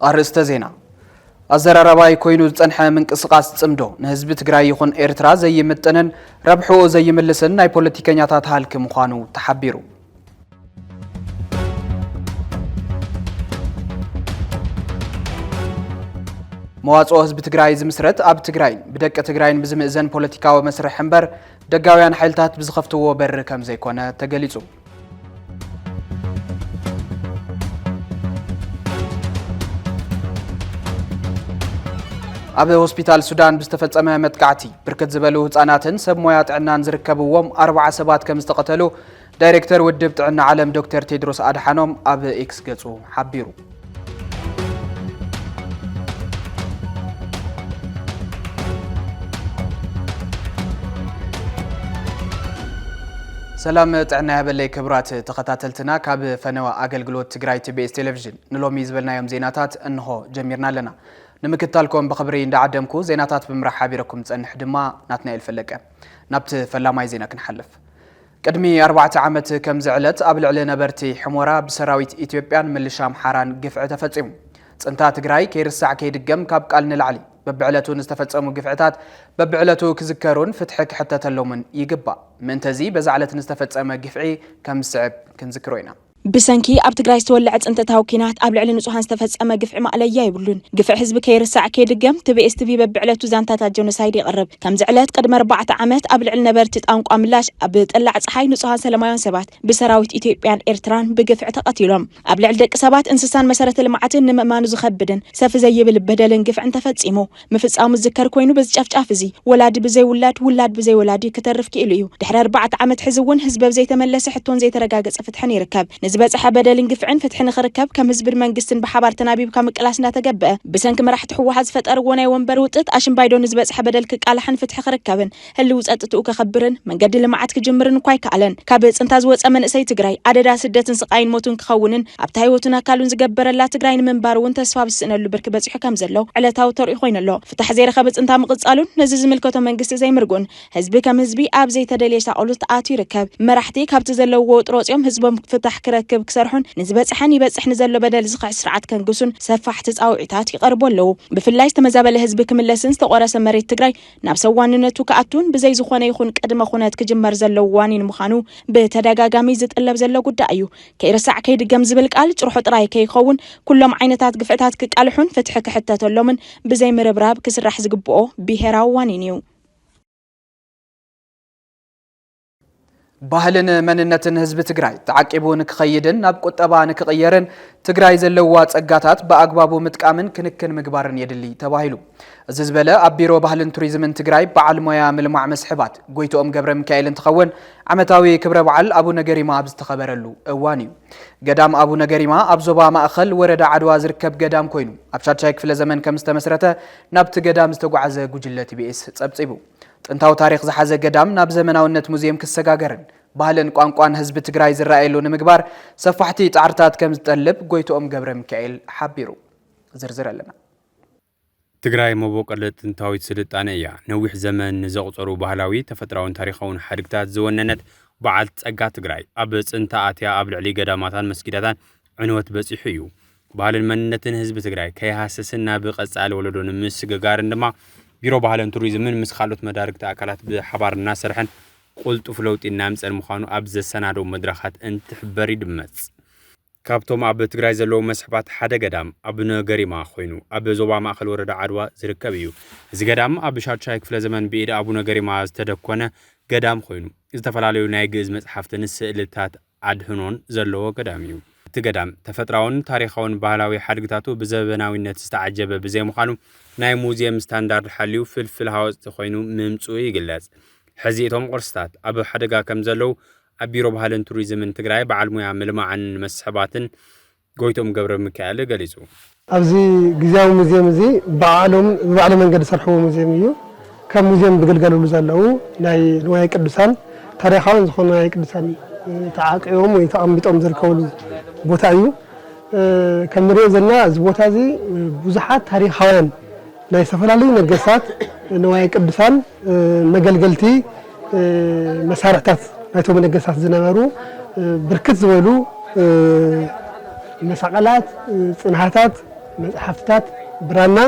أرسط زينا الزرارة يكونوا تنحى من قصقاس تصمدو نهزب تجري يخون إيرترا زي متنن ربحو زي ملسن ناي بوليتيكانيات هالك مخانو تحبيرو مواصو هزب تجري زمسرت أب تجرين بدك تجرين بزمئزن بوليتيكا ومسرح حنبر دقاويان حيلتات بزخفتو وبر كم زي كونه تجليزو أبي هوسبيتال السودان بستفتصم متقعتي بركت زبلو هصاناتن سب مويات عنان زركبوهم 4 سبات كم استقتلوا دايركتور ودب طعنا عالم دكتور تيدروس أدحانوم أبي إكس قصو حبيرو سلام طعنا بلي كبرات تخاتلتنا كاب فنوا أغلغلوت تግራይ TBS تلفزيون نلومي زبلنا يوم زيناتات انه جميرنا لنا نمكتالكم بخبري ندعدمكو زيناتات بمرح حبيركم تصنح دما ناتنايل فلقه نبت فلاماي زينا كنحلف قدمي 4 عامت كم زعلت قبل علينا برتي حمورا بسراويت إثيوبيان ملشام حران قفع تفصيم صنتا تግራይ كيرسع كيدقم كاب قال نلعلي ببعلتو نستفصمو قفعتات ببعلتو كذكرون فتحك حتى تلومن يقبا من تزي بزعلت نستفصم قفعي كم صعب كنذكروينا بسنكي أب تجري تولعت أنت تهوكينات قبل على نصوحان استفزأما قفع ما عليا يقولون قفع حزب كيرسع كيدقم TBS TV ببعلتو زانتات الجنوسايد يقرب كم زعلت قدم 4 عامات قبل على نبرت تانق أملاش أبطلع صحي نصوحان سلمايان سبات بسراويت إثيوبيان إرتران بقفع تقتلهم قبل على دك سبات إنسان مسارة المعتن ما نزخبدن سف زي بالبدل قفع أنت فتسيمو مفصام الذكر كوينو بس شافزي ولاد بزي ولاد بزي ولادي كترف كيليو دحر 4 عامات حزون حزب بزي تملس حتون زي ترقاقص فتحني ركاب بس بدل انقفعن فتحنا خركب كم حزب المنجستن بحبار تنابيب كم قلاسنا تجبأ بسنك ما راح تحوحز فتقر ونا ومبر وطت عشان بايدون نسبة بدل كقالحن فتح خركبن هل وصقتو كخبرن من قد اللي معت كجمرن كواي كعلن كابس انت زوص امن اسي تግራይ عددا سدتن سقاين موتون كخونن ابتا هيوتنا كالون زغبرلا تግራይን منبار وون تسفا بسنلو برك بصح كم زلو علتاو تري خوينلو فتح زير خبص انت مقصالون نزي زملكتو منجست زي مرغون حزب كم حزبي اب زي تدليش اولت اتي ركب مرحتي كابت زلو طروصيوم حزبم فتح كركب كسرحون نزبت حني بصح نزلو بدل زخع سرعت كنقسون سفحت تصاوعتات يقربوا له بفلاش تمزابل حزب كملسن استقرس مريت تግራይ ናብ ሰዋንነቱ ከአቱን በዘይ ዝኾነ ይኹን ቀድመ ኹነት ክጅመር ዘለው ዋኒን ምኻኑ በተደጋጋሚ ዝጥለብ ዘሎ ጉዳይ እዩ ከይርሳዕ ከይድገም ዝብል ቃል ጭርሖ ጥራይ ከይኸውን ኩሎም ዓይነታት ግፍዕታት ክቃልሑን ፍትሕ ክሕተተሎምን በዘይ ምርብራብ ክስራሕ ዝግብኦ ብሄራዊ ዋኒን እዩ ባህልን መንነትን ህዝብ ትግራይ ተዓቂቡን ክኸይድን ናብ ቁጠባን ክቀየርን ትግራይ ዘለዋ ጸጋታት በአግባቡ ምጥቃምን ክንክን ምግባርን የድሊ ተባሂሉ እዚ ዝበለ አቢሮ ባህልን ቱሪዝምን ትግራይ በዓል ሞያ ምልማዕ መስሕባት ጎይቶም ገብረ ሚካኤልን ተኸውን ዓመታዊ ክብረ በዓል አቡነ ገሪማ ኣብ ዝተኸበረሉ እዋን እዩ ገዳም አቡነ ገሪማ ኣብ ዞባ ማእኸል ወረዳ ዓድዋ ዝርከብ ገዳም ኮይኑ ኣብ ሻድሻይ ክፍለ ዘመን ከም ዝተመስረተ ናብቲ ገዳም ዝተጓዓዘ ጉጅለ TBS ጸብጺቡ ጥንታዊ ታሪኽ ዝሓዘ ገዳም ናብ ዘመናውነት ሙዚየም ክሰጋገርን ባህልን ቋንቋን ህዝብ ትግራይ ዝራኣየሉ ንምግባር ሰፋሕቲ ጻዕርታት ከም ዝጠልብ ጎይቶም ገብረ ሚካኤል ሓቢሩ ዝርዝር ኣለና ትግራይ መቦቀለት ጥንታዊት ስልጣነ እያ ነዊሕ ዘመን ዘቁፀሩ ባህላዊ ተፈጥራውን ታሪኻውን ሓድግታት ዝወነነት በዓል ጸጋ ትግራይ ኣብ ጽንታ ኣትያ ኣብ ልዕሊ ገዳማታን መስጊዳታን ዕንወት በፂሑ እዩ ባህልን መንነትን ህዝብ ትግራይ ከይሃሰስና ብቐጻሊ ወለዶን ምስግጋርን ድማ ቢሮ ባህልን ቱሪዝምን ምስ ካልኦት መዳርግቲ ኣካላት ብሓባርና ሰርሐን ቁልጡፍ ለውጢ እናምፀን ምዃኑ ኣብ ዘሰናዶ መድረኻት እንትሕበር ይድመጽ ካብቶም ኣብ ትግራይ ዘለዉ መስሕባት ሓደ ገዳም አቡነ ገሪማ ኮይኑ ኣብ ዞባ ማእኸል ወረዳ ዓድዋ ዝርከብ እዩ እዚ ገዳም ኣብ ሻድሻይ ክፍለ ዘመን ብኢድ አቡነ ገሪማ ዝተደኮነ ገዳም ኮይኑ ዝተፈላለዩ ናይ ግእዝ መጽሓፍትን ስእልታት ኣድህኖን ዘለዎ ገዳም እዩ እቲ ገዳም ተፈጥራውን ታሪኻውን ባህላዊ ሓድግታቱ ብዘበናዊነት ዝተዓጀበ ብዘይ ምዃኑ ናይ ሙዚየም ስታንዳርድ ሓልዩ ፍልፍል ሃወፅቲ ኮይኑ ምምጽኡ ይግለጽ ሕዚ እቶም ቅርስታት ኣብ ሓደጋ ከም ዘለው ኣብ ቢሮ ባህልን ቱሪዝምን ትግራይ በዓል ሞያ ምልማዕን መስሕባትን ጎይቶም ገብረ ሚካኤል ገሊጹ ኣብዚ ግዝያዊ ሙዚየም እዚ በዓሎም መንገዲ ሰርሕዎ ሙዚየም እዩ ከም ሙዚየም ዝግልገለሉ ዘለው ናይ ንዋየ ቅዱሳን ታሪኻውን ዝኾኑ ናይ ቅዱሳን ተዓቂቦም ወይ ተቐሚጦም ዝርከብሉ ቦታ እዩ ከም ንሪኦ ዘለና እዚ ቦታ እዚ ብዙሓት ታሪኻውያን ናይ ዝተፈላለዩ ነገስታት ንዋየ ቅዱሳን መገልገልቲ መሳርሕታት ናይቶም ነገስታት ዝነበሩ ብርክት ዝበሉ መሳቐላት ጽንሃታት መጽሐፍታት ብራና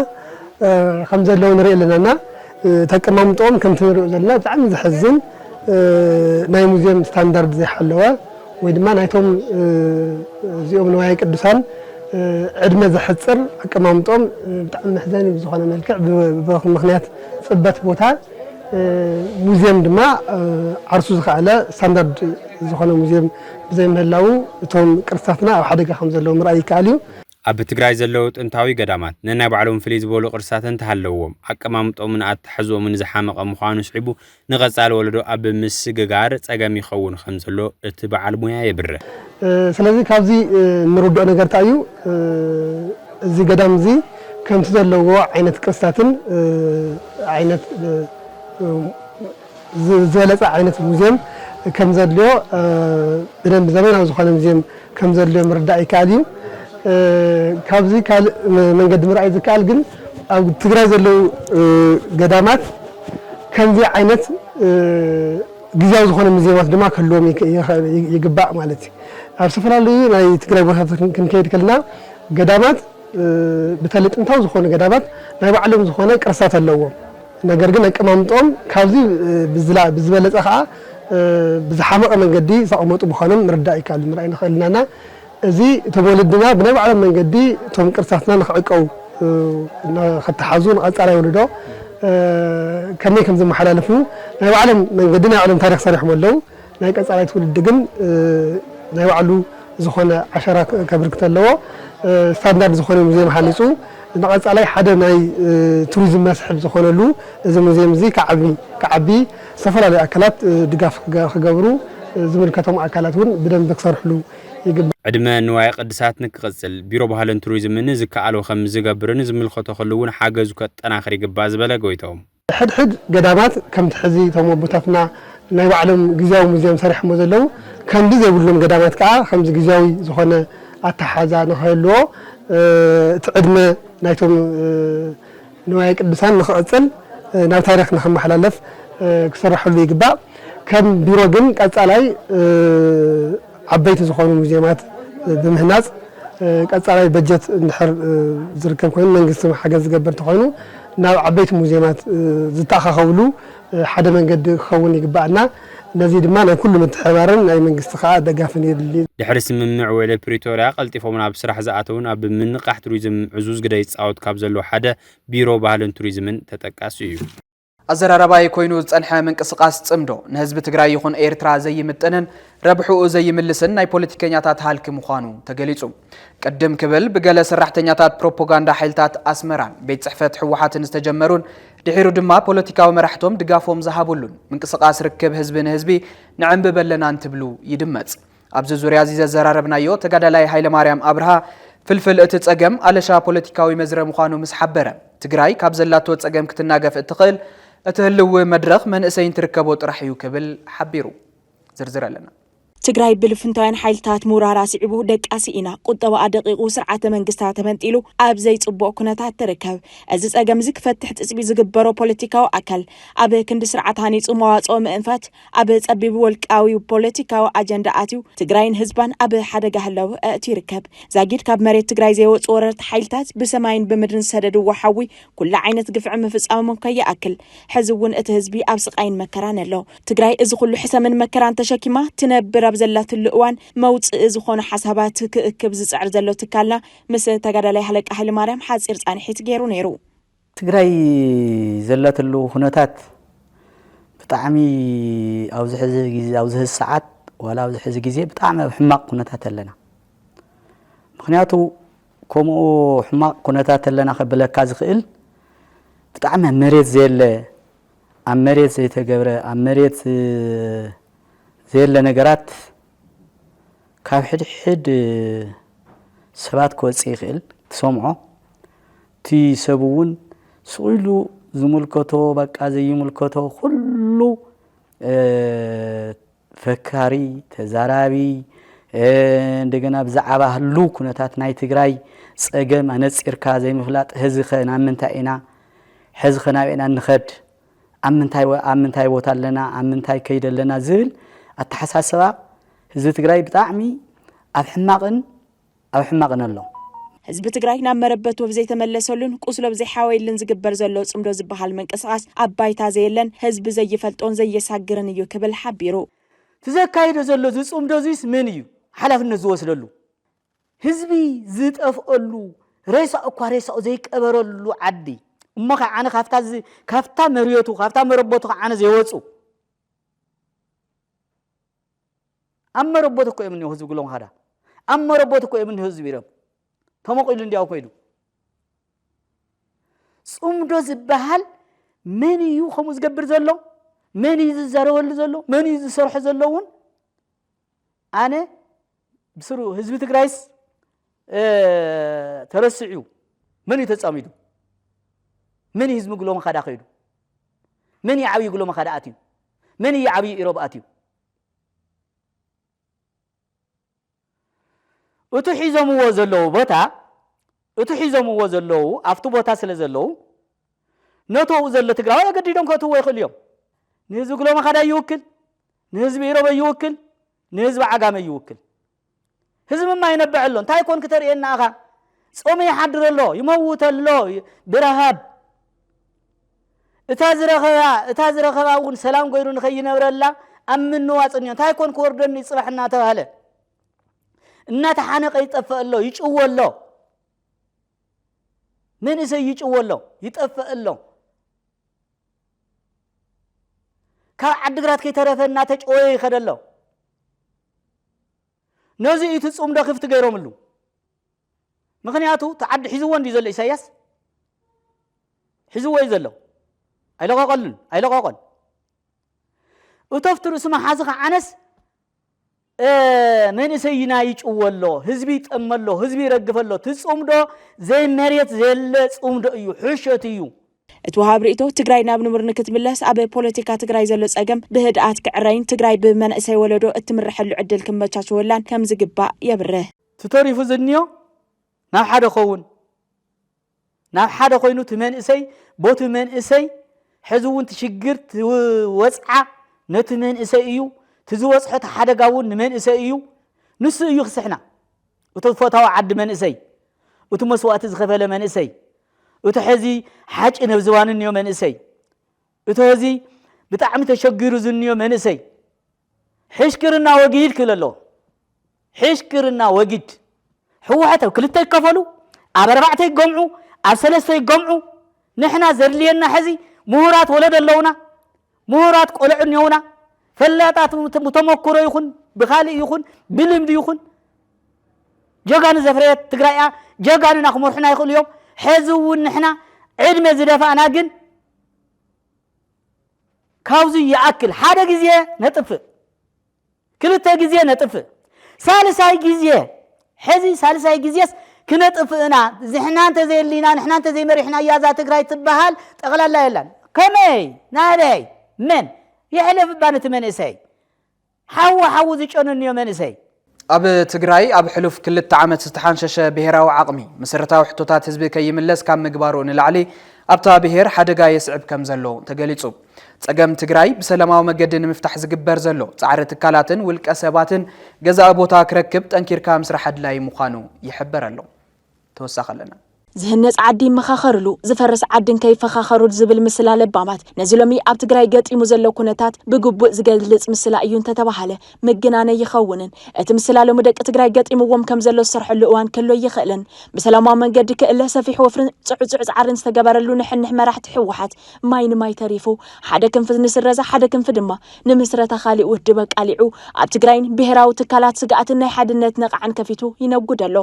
ከም ዘለው ንርኢ ኣለና ተቀማምጦም ከም ትንሪኡ ዘለና ብጣዕሚ ዝሕዝን ናይ ሙዚየም ስታንዳርድ ዘይሓለወ ወይ ድማ ናይቶም እዚኦም ንዋየ ቅዱሳን ዕድመ ዝሕፅር አቀማምጦም ብጣዕሚ መሕዘኒ ብዝኾነ መልክዕ ብምክንያት ጽበት ቦታ ሙዚየም ድማ ዓርሱ ዝኸኣለ ስታንዳርድ ዝኾነ ሙዚየም ብዘይምህላው እቶም ቅርሳትና ኣብ ሓደጋ ከም ዘለው ምርኣይ ይከኣል እዩ ኣብ ትግራይ ዘለው ጥንታዊ ገዳማት ነናይ ባዕሎም ፍልይ ዝበሉ ቅርሳትን ተሃለውዎም አቀማምጦምን ኣተሓዝኦምን ዝሓመቐ ምዃኑ ስዒቡ ንቐጻሊ ወለዶ ኣብ ምስግጋር ጸገም ይኸውን ከም ዘሎ እቲ በዓል ሞያ ይብርህ ስለዚ ካብዚ ንርድኦ ነገር እንታይ እዩ እዚ ገዳም እዚ ከምቲ ዘለዎ ዓይነት ቅርሳትን ዓይነት ዝበለፀ ዓይነት ሙዚየም ከም ዘድልዮ ብደንብ ዘመናዊ ዝኾነ ሙዚየም ከም ዘድልዮ ምርዳእ ይከኣል እዩ ካብዚ ካልእ መንገዲ ምርኣይ ዝከኣል ግን ኣብ ትግራይ ዘለው ገዳማት ከምዚ ዓይነት ግዝያዊ ዝኾነ ሙዚየማት ድማ ክህልዎም ይግባእ ማለት እዩ ኣብ ዝተፈላለዩ ናይ ትግራይ ቦታታት ክንከይድ ከለና ገዳማት በተለይ ጥንታዊ ዝኾኑ ገዳማት ናይ ባዕሎም ዝኾነ ቅርሳት ኣለዎም ነገር ግን አቀማምጦም ካብዚ ብዝበለፀ ከዓ ብዝሓመቐ መንገዲ ዘቐመጡ ምዃኖም ምርዳእ ይከኣል ምርኣይ ንኽእል ኢና እዚ ተወለድና ብናይ ባዕሎም መንገዲ እቶም ቅርሳትና ንኽዕቀው ንኽተሓዙ ንቐጻላይ ወለዶ ከመይ ከም ዝመሓላለፉ ናይ ባዕሎም መንገዲ ናይ ባዕሎም ታሪክ ሰሪሖም ኣለዉ ናይ ቀጻላይ ትውልድ ግን ናይ ባዕሉ ዝኾነ ዓሸራ ከብርክት ኣለዎ ስታንዳርድ ዝኾነ ሙዚየም ሃኒፁ ንቐጻላይ ሓደ ናይ ቱሪዝም መስሕብ ዝኾነሉ እዚ ሙዚየም እዚ ከዓቢ ዝተፈላለዩ ኣካላት ድጋፍ ክገብሩ ዝምልከቶም ኣካላት እውን ብደንብ ክሰርሕሉ ይግባእ ዕድመ ንዋየ ቅድሳት ንክቕጽል ቢሮ ባህልን ቱሪዝምን ዝከኣሎ ከም ዝገብርን ዝምልከቶ ከሉ እውን ሓገዙ ከጠናኽር ይግባእ ዝበለ ጎይቶም ሕድሕድ ገዳማት ከምቲ ሕዚ እቶም ኣቦታትና ናይ ባዕሎም ግዝያዊ ሙዚየም ሰሪሖሞ ዘለው ከምዚ ዘይብሎም ገዳማት ከዓ ከምዚ ግዝያዊ ዝኾነ ኣተሓዛ ንኽህልዎ እቲ ዕድመ ናይቶም ንዋየ ቅዱሳን ንኽቕጽል ናብ ታሪክ ንኽመሓላለፍ ክስርሐሉ ይግባእ ከም ቢሮ ግን ቀጻላይ ዓበይቲ ዝኾኑ ሙዚየማት ብምህናጽ ቀጻላይ በጀት እንድሕር ዝርከብ ኮይኑ መንግስቲ ሓገዝ ዝገበር ተኾይኑ ናብ ዓበይቲ ሙዚየማት ዝተኣኻኸብሉ ሓደ መንገዲ ክኸውን ይግባእና ነዚ ድማ ናይ ኩሉ ምትሕብባርን ናይ መንግስቲ ከዓ ደጋፍን የድሊ ድሕሪ ስምምዕ ውዕል ፕሪቶርያ ቀልጢፎም ናብ ስራሕ ዝኣተውን ኣብ ምንቃሕ ቱሪዝም ዕዙዝ ግደ ይፃወት ካብ ዘሎ ሓደ ቢሮ ባህልን ቱሪዝምን ተጠቃሲ እዩ ኣዘራረባይ ኮይኑ ዝጸንሐ ምንቅስቃስ ጽምዶ ንህዝቢ ትግራይ ይኹን ኤርትራ ዘይምጥንን ረብሑኡ ዘይምልስን ናይ ፖለቲከኛታት ሃልኪ ምዃኑ ተገሊጹ ቅድም ክብል ብገለ ሰራሕተኛታት ፕሮፓጋንዳ ሓይልታት ኣስመራን ቤት ጽሕፈት ሕወሓትን ዝተጀመሩን ድሒሩ ድማ ፖለቲካዊ መራሕቶም ድጋፎም ዝሃቡሉን ምንቅስቃስ ርክብ ህዝቢ ንህዝቢ ንዕንብበለና እንትብሉ ይድመጽ ኣብዚ ዙርያ እዚ ዘዘራረብናዮ ተጋዳላይ ሃይለማርያም አብርሃ ፍልፍል እቲ ጸገም ኣለሻ ፖለቲካዊ መዝረ ምዃኑ ምስ ሓበረ ትግራይ ካብ ዘላቶ ጸገም ክትናገፍ እትኽእል እትህልው መድረኽ መንእሰይን ትርከቦ ጥራሕ እዩ ክብል ሓቢሩ ዝርዝር ኣለና ትግራይ ብልፍንታውያን ሓይልታት ሙራራ ስዒቡ ደቃሲ ኢና ቁጠባ ኣደቂቁ ስርዓተ መንግስታት ተመንጢሉ ኣብ ዘይጽቡቕ ኩነታት ትርከብ እዚ ጸገም እዚ ክፈትሕ ጥጽቢ ዝግበሮ ፖለቲካዊ ኣካል ኣብ ክንዲ ስርዓት ሃኒጹ መዋጽኦ ምእንፋት ኣብ ጸቢብ ወልቃዊ ፖለቲካዊ ኣጀንዳ ኣትዩ ትግራይን ህዝባን ኣብ ሓደጋ ህለው እቲ ይርከብ ዛጊድ ካብ መሬት ትግራይ ዘይወጽ ወረርቲ ሓይልታት ብሰማይን ብምድርን ሰደድዎ ሓዊ ኩሉ ዓይነት ግፍዕ ምፍጻሞም ከይኣክል ሕዚ እውን እቲ ህዝቢ ኣብ ስቃይን መከራን ኣሎ ትግራይ እዚ ኩሉ ሕሰምን መከራን ተሸኪማ ትነብር ኣብ ዘላትሉ እዋን መውጽእ ዝኾነ ሓሳባት ክእክብ ዝጽዕር ዘሎ ትካልና ምስ ተጋዳላይ ሃለቃ ሃይለማርያም ሓጺር ጻንሒት ገይሩ ነይሩ ትግራይ ዘላትሉ ሁነታት ብጣዕሚ ኣብዚ ሕዚ ግዜ ኣብዚ ሕዚ ሰዓት ወላ ኣብዚ ሕዚ ግዜ ብጣዕሚ ሕማቅ ኩነታት ኣለና ምክንያቱ ከምኡ ሕማቅ ኩነታት ኣለና ከብለካ ዝኽእል ብጣዕሚ መሬት ዘየለ ኣብ መሬት ዘይተገብረ ኣብ መሬት ዘየለ ነገራት ካብ ሕድሕድ ሰባት ክወፅእ ይኽእል ትሰምዖ እቲ ሰብ እውን ስኢሉ ዝምልከቶ በቃ ዘይምልከቶ ኩሉ ፈካሪ ተዛራቢ እንደገና ብዛዕባ ህሉ ኩነታት ናይ ትግራይ ጸገም ኣነፂርካ ዘይምፍላጥ ህዝቢ ናብ ምንታይ ኢና ሕዝቢ ናብና ንኸድ ኣብ ምንታይ ቦታ ኣለና ኣብ ምንታይ ከይድ ኣለና ዝብል ኣተሓሳስባ ህዝቢ ትግራይ ብጣዕሚ ኣብ ሕማቅን ኣሎ ህዝቢ ትግራይ ናብ መረበቱ ብዘይ ተመለሰሉን ቁስሎ ብዘይ ሓወይልን ዝግበር ዘሎ ጽምዶ ዝበሃል መንቀሳቀስ አባይታ ዘየለን ህዝቢ ዘይፈልጦን ዘየሳግርን እዩ ክብል ሓቢሩ ተዘካይዶ ዘሎ ጽምዶ ዚስ ምን እዩ ሓላፍነት ዝወስደሉ ህዝቢ ዝጠፍአሉ ሬሳ እኳ ሬሳ ዘይቀበረሉ ዓዲ እሞኻ ዓነ ካፍታ መርዮቱ ካፍታ መረበቱ ዓነ ዘይወጹ አመረቦት እኮ የምን ህዝብ ግሎም ኻዳ አመረቦት እኮ የምን ህዝብ ይረብ ተመቆይሉ እንዲያው ኮይዱ ጽምዶ ዝበሃል ምን እዩ ኸሙ ዝገብር ዘሎ ምን እዩ ዝዛረበሉ ዘሎ ምን እዩ ዝሰርሕ ዘለውን አነ ብስሩ ህዝብ ትግራይስ ተረስዑ ምን ይተጻሚዱ ምን ህዝብ ግሎም ኻዳ ኸይዱ ምን ይዓብይ ግሎም ኻዳ አትዩ ምን ይዓብይ ኢሮብ አትዩ እቱ ሒዞምዎ ዘለው ቦታ እቱ ሒዞምዎ ዘለው አፍቱ ቦታ ስለ ዘለው ነተው ዘለ ትግራይ ገዲዶም ከተው ይኽልዮም ንህዝብ ግሎም ኻዳ ይውክል ንህዝብ ኢሮብ ይውክል ንህዝብ ዓጋመ ይውክል ህዝብ ማ ይነብዕሎ እንታይ ኮን ከተርእየና አኻ ጾም ይሓድረሎ ይመውተሎ ብረሃብ እታ ዝረኸባውን ሰላም ጎይሩ ንኸይነብረላ አምኑ ዋጽንዮ እንታይ ኮን ክወርደኒ ጽባሕና ተባለ እናተ ሓነቀ ይጠፈአሎ ይጭወሎ ምን እሰይ ይጭወሎ ይጠፈአሎ ካብ ዓድግራት ከይተረፈና ተጨወየ ይኸደሎ ነዚ እቲ ጽምዶ ክፍት ገይሮምሉ ምክንያቱ ተዓድ ሒዝዎ እንዲ ዘሎ ኢሳያስ ሒዝዎ ዘሎ አይለቆቆን እቶፍትሩ ስማ ሓዝኻ ዓነስ መንእሰይና ይጭወሎ ህዝቢ ይጠመሎ ህዝቢ ይረግፈሎ ትጽምዶ ዘይ መሬት ዘለ ጽምዶ እዩ ሕሸት እዩ እቲ ወሃብ ርእቶ ትግራይ ናብ ንሙር ክትምለስ አብ ፖለቲካ ትግራይ ዘሎ ጸገም ብህድአት ክዕረይን ትግራይ ብመንእሰይ ወለዶ እትምርሐሉ ዕድል ክመቻቸወላን ከም ዝግባእ የብርህ ትተሪፉ ዝንዮ ናብ ሓደ ኮይኑ ትመንእሰይ ቦቱ መንእሰይ ሕዝውን ትሽግር ትወጽዓ ነቲ መንእሰይ እዩ ትዝወጽሖት ሓደጋውን መንእሰይ እዩ ንሱ እዩ ክስሕና እቱ ፎታው ዓዲ መንእሰይ እቱ መስዋዕት ዝኸፈለ መንእሰይ እቱ ሕዚ ሓጭ ነብዝዋን እንዮ መንእሰይ እቱ ሕዚ ብጣዕሚ ተሸጊሩ ዝንዮ መንእሰይ ሕሽክርና ወጊድ ክለሎ ሕሽክርና ወጊድ ሕወሓት ክልተ ይከፈሉ ኣብ 4 ይገምዑ ኣብ 3 ይገምዑ ንሕና ዘድልየና ሕዚ ምሁራት ወለድ ኣለውና ምሁራት ቆልዑ ነውና ፈላጣት ተመክሮ ይኹን ብኻሊ ይኹን ብልምዲ ይኹን ጀጋኑ ዘፍረየት ትግራይያ ጀጋኑና ክመርሑና ይኽእሉ እዮም ሕዝውን ንሕና ዕድመ ዝደፋእና ግን ካብዚ ይኣክል ሓደ ጊዜ ነጥፍእ ክልተ ጊዜ ነጥፍእ ሳልሳይ ጊዜ ሕዚ ሳልሳይ ጊዜስ ክነጥፍእና ዝሕና እንተ ዘየሊና ንሕና እንተ ዘይመሪሕና ያዛ ትግራይ ትበሃል ጠቕላላ የላን ከመይ ናበይ ምን يحلف بانت منسي حو ዝጨነንዮ መንእሰይ ኣብ ትግራይ ኣብ ሕሉፍ ክልተ ዓመት ዝተሓንሸሸ ብሄራዊ ዓቕሚ መሰረታዊ ሕቶታት ህዝቢ ከይምለስ ካብ ምግባሩ ንላዕሊ ኣብታ ብሄር ሓደጋ የስዕብ ከም ዘሎ ተገሊጹ ጸገም ትግራይ ብሰላማዊ መገዲ ንምፍታሕ ዝግበር ዘሎ ጻዕሪ ትካላትን ውልቀ ሰባትን ገዛእ ቦታ ክረክብ ጠንኪርካ ምስራሕ ኣድላይ ምዃኑ ይሕበር ኣሎ ተወሳኸለና ዝህነጽ ዓዲ መኻኸርሉ ዝፈርስ ዓድን ከይፈኻኸሩ ዝብል ምስላ ለባማት ነዝሎሚ ኣብ ትግራይ ገጢሙ ዘሎ ኩነታት ብግቡእ ዝገልጽ ምስላ እዩ እንተተባሃለ ምግናነ ይኸውንን እቲ ምስላ ሎሚ ደቂ ትግራይ ገጢምዎም ከም ዘሎ ዝሰርሐሉ እዋን ከሎ ይኽእልን ብሰላማዊ መንገዲ ክእለ ሰፊሕ ወፍርን ጽዑጽዕ ጻዕርን ዝተገበረሉ ንሕንሕ መራሕቲ ሕወሓት ማይ ንማይ ተሪፉ ሓደ ክንፍ ንስረዛ ሓደ ክንፍ ድማ ንምስረታ ኻሊእ ውድበ ቃሊዑ ኣብ ትግራይን ብሄራዊ ትካላት ስጋኣትን ናይ ሓድነት ነቕዓን ከፊቱ ይነጉድ ኣሎ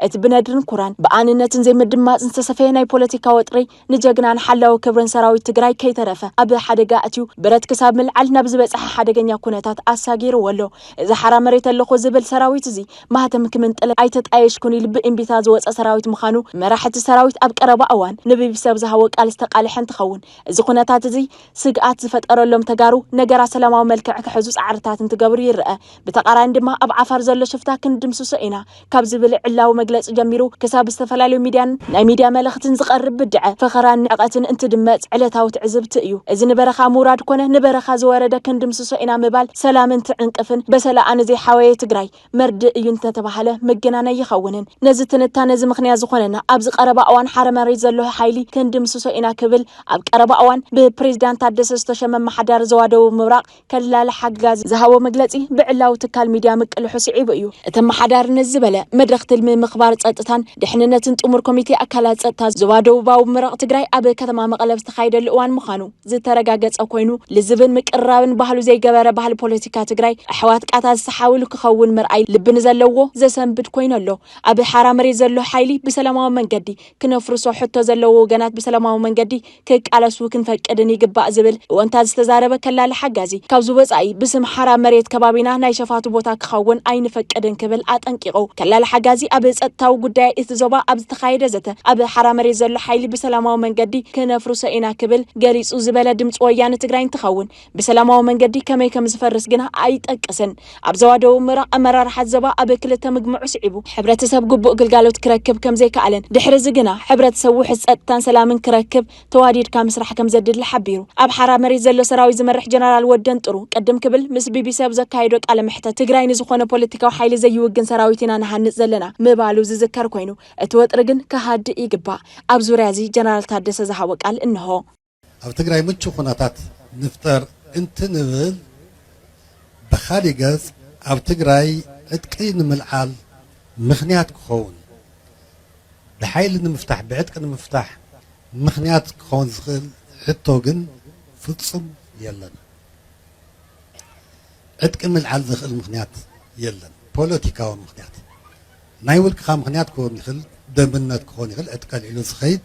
እቲ ብነድርን ኩራን ብኣንነትን ዘይምድማ እንተሰፈየ ናይ ፖለቲካ ወጥሪ ንጀግናን ሓላው ክብርን ሰራዊት ትግራይ ከይተረፈ ኣብ ሓደጋ ኣትዩ ብረት ክሳብ ምልዓል ናብ ዝበጽሐ ሓደገኛ ኩነታት ኣሳጊሩ ወሎ እዚ ሓራ መሬት ኣለኹ ዝብል ሰራዊት እዚ ማህተም ክምንጥል ኣይተጣየሽኩን ኢል ብእምቢታ ዝወፀ ሰራዊት ምዃኑ መራሕቲ ሰራዊት ኣብ ቀረባ እዋን ንቢቢሲ ዝሃወ ቃል ዝተቃልሐን ትኸውን እዚ ኩነታት እዚ ስግኣት ዝፈጠረሎም ተጋሩ ነገራ ሰላማዊ መልክዕ ክሕዙ ጻዕርታትን ትገብሩ ይርአ ብተቃራኒ ድማ ኣብ ዓፋር ዘሎ ሽፍታ ክንድምስሶ ኢና ካብ ዝብል ዕላው መግለጽ ጀሚሩ ክሳብ ዝተፈላለዩ ሚድያን ናይ ሚድያ መልእኽትን ዝቐርብ ብድዐ ፈኸራን ንዕቐትን እንትድመጽ ዕለታዊ ትዕዝብቲ እዩ እዚ ንበረኻ ሙራድ ኮነ ንበረኻ ዝወረደ ክንድምስሶ ኢና ምባል ሰላምን ትዕንቅፍን በሰላኣን ዘይ ሓወየ ትግራይ መርድእ እዩ እንተተባሃለ መገናነ ይኸውንን ነዚ ትንታነ እዚ ምኽንያት ዝኾነና ኣብዚ ቀረባ እዋን ሓረ መሬት ዘሎ ሓይሊ ክንድምስሶ ኢና ክብል ኣብ ቀረባ እዋን ብፕሬዝዳንት ታደሰ ዝተሸመ ማሕዳር ዘዋደው ምብራቕ ከላለ ሓጋዝ ዝሃቦ መግለጺ ብዕላው ትካል ሚድያ ምቅልሑ ስዒቡ እዩ እቲ ማሕዳር ንዝበለ መድረኽ ትልሚ ምኽባር ጸጥታን ድሕንነትን ጥሙር ኮሚቴ ኣካላት ጸጥታ ዘዋደው ባው ምብራቕ ትግራይ ኣብ ከተማ መቐለ ዝተኻይደሉ እዋን ምዃኑ ዝተረጋገጸ ኮይኑ ልዝብን ምቅራብን ባህሉ ዘይገበረ ባህሊ ፖለቲካ ትግራይ ኣሕዋት ቃታ ዝሰሓውሉ ክኸውን ምርኣይ ልብን ዘለዎ ዘሰንብድ ኮይኑ ኣሎ ኣብ ሓራ መሬት ዘሎ ሓይሊ ብሰላማዊ መንገዲ ክነፍርሶ ሕቶ ዘለዎ ወገናት ብሰላማዊ መንገዲ ክቃለሱ ክንፈቅድን ይግባእ ዝብል ወንታ ዝተዛረበ ከላለ ሓጋዚ ካብ ዝወጻኢ ብስም ሓራ መሬት ከባቢና ናይ ሸፋቱ ቦታ ክኸውን ኣይንፈቅድን ክብል ኣጠንቂቑ ከላለ ሓጋዚ ኣብ ጸጥታዊ ጉዳይ እቲ ዞባ ኣብ ዝተኻየደ ዘተ ኣብ ሓራ መሬት ዘሎ ሓይሊ ብሰላማዊ መንገዲ ክነፍርሶ ኢና ክብል ገሊጹ ዝበለ ድምፂ ወያነ ትግራይ እንትኸውን ብሰላማዊ መንገዲ ከመይ ከም ዝፈርስ ግና ኣይጠቅስን ኣብ ዘዋደው ምራቕ ኣመራርሓ ዞባ ኣብ ክልተ ምግምዑ ስዒቡ ሕብረተሰብ ግቡእ ግልጋሎት ክረክብ ከም ዘይከኣለን ድሕሪ እዚ ግና ሕብረተሰብ ውሕስ ጸጥታን ሰላምን ክረክብ ተዋዲድካ ምስራሕ ከም ዘድሊ ሓቢሩ ኣብ ሓራ መሬት ዘሎ ሰራዊት ዝመርሕ ጀነራል ወደን ጥሩ ቀደም ክብል ምስ ቢቢሲ ኣብ ዘካየዶ ቃለ መሕተት ትግራይ ንዝኾነ ፖለቲካዊ ሓይሊ ዘይውግን ሰራዊት ኢና ንሃንጽ ዘለና ምባሉ ዝዝከር ኮይኑ እቲ ወጥሪ ግን ከሃድእ ይግባእ ኣብ ዙርያ እዚ ጀነራል ታደሰ ዝሃቦ ቃል እንሆ ኣብ ትግራይ ምቹ ኩነታት ንፍጠር እንትንብል ብኻሊእ ገጽ ኣብ ትግራይ ዕጥቂ ንምልዓል ምኽንያት ክኸውን ብሓይሊ ንምፍታሕ ብዕጥቂ ንምፍታሕ ምኽንያት ክኸውን ዝኽእል ሕቶ ግን ፍጹም የለን ዕጥቂ ምልዓል ዝኽእል ምኽንያት የለን ፖለቲካዊ ምኽንያት ናይ ውልቅኻ ምኽንያት ክኸውን ይኽእል ደምነት ክኸውን ይኽእል ዕጥቂ ልዒሉ ዝኸይድ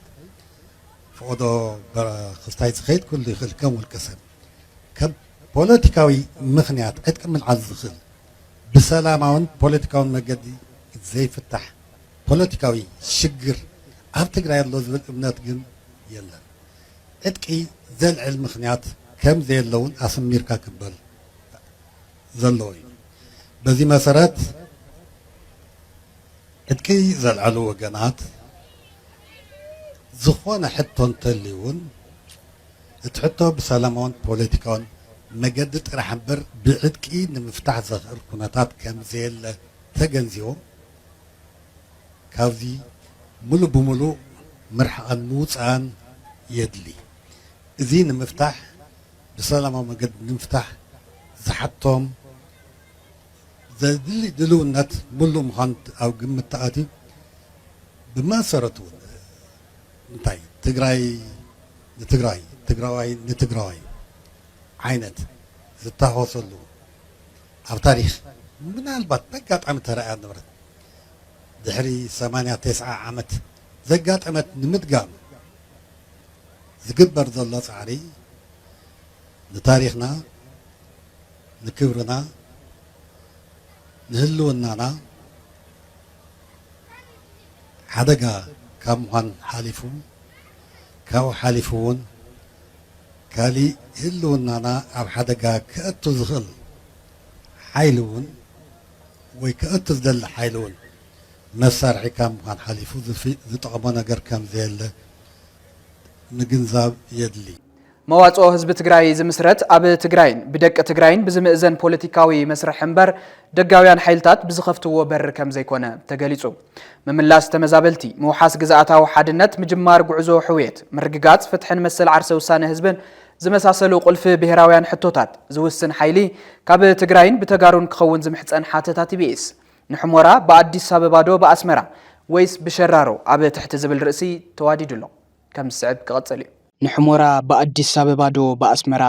ፍቕዶ ክስታይ ዝኸይድ ኩሉ ይኽእል ከም ውልቀ ሰብ ከም ፖለቲካዊ ምኽንያት ዕጥቂ ምልዓል ዝኽእል ብሰላማውን ፖለቲካውን መገዲ ዘይፍታሕ ፖለቲካዊ ሽግር ኣብ ትግራይ ኣሎ ዝብል እምነት ግን የለን ዕጥቂ ዘልዕል ምኽንያት ከም ዘየለውን ኣስሚርካ ክበል ዘለዎ እዩ በዚ መሰረት ዕጥቂ ዘልዕሉ ወገናት ዝኾነ ሕቶ እንተልዩውን እቲ ሕቶ ብሰላማውን ፖለቲካውን መገዲ ጥራሕ እምበር ብዕጥቂ ንምፍታሕ ዘኽእል ኩነታት ከም ዘየለ ተገንዚቦም ካብዚ ሙሉእ ብሙሉእ ምርሓቕን ምውፃእን የድሊ እዚ ንምፍታሕ ብሰላማዊ መገዲ ንምፍታሕ ዝሓቶም ዘድሊ ድልውነት ሙሉእ ምዃኑ ኣብ ግምት ተኣትዩ ብመሰረቱ እንታይ ትግራይ ንትግራይ ትግራዋይ ንትግራዋይ ዓይነት ዝተሃወሰሉ ኣብ ታሪክ ምናልባት በጋጣሚ ተረኣያ ንብረት ድሕሪ 89 ዓመት ዘጋጠመት ንምድጋም ዝግበር ዘሎ ፃዕሪ ንታሪክና ንክብርና ንህልውናና ሓደጋ ካብ ምዃን ሓሊፉ ካብኡ ሓሊፉ እውን ካሊእ ህልውናና ኣብ ሓደጋ ክእቱ ዝኽእል ሓይሊ እውን ወይ ክእቱ ዝደሊ ሓይሊ እውን መሳርሒ ካብ ምዃን ሓሊፉ ዝጠቕሞ ነገር ከም ዘየለ ምግንዛብ የድሊ መዋጽኦ ህዝቢ ትግራይ ዝምስረት ኣብ ትግራይን ብደቂ ትግራይን ብዝምእዘን ፖለቲካዊ መስርሕ እምበር ደጋውያን ሓይልታት ብዝኸፍትዎ በር ከም ዘይኮነ ተገሊጹ ምምላስ ተመዛበልቲ ምውሓስ ግዛኣታዊ ሓድነት ምጅማር ጉዕዞ ሕውየት ምርግጋጽ ፍትሕን መሰል ዓርሰ ውሳነ ህዝብን ዝመሳሰሉ ቁልፊ ብሄራውያን ሕቶታት ዝውስን ሓይሊ ካብ ትግራይን ብተጋሩን ክኸውን ዝምሕፀን ሓተታት ኢቢኤስ ንሕሞራ በአዲስ አበባ ዶ በአስመራ ወይስ ብሸራሮ ኣብ ትሕቲ ዝብል ርእሲ ተዋዲድሎ ከም ዝስዕብ ክቐጽል እዩ ንሕሞራ በአዲስ አበባ ዶ በአስመራ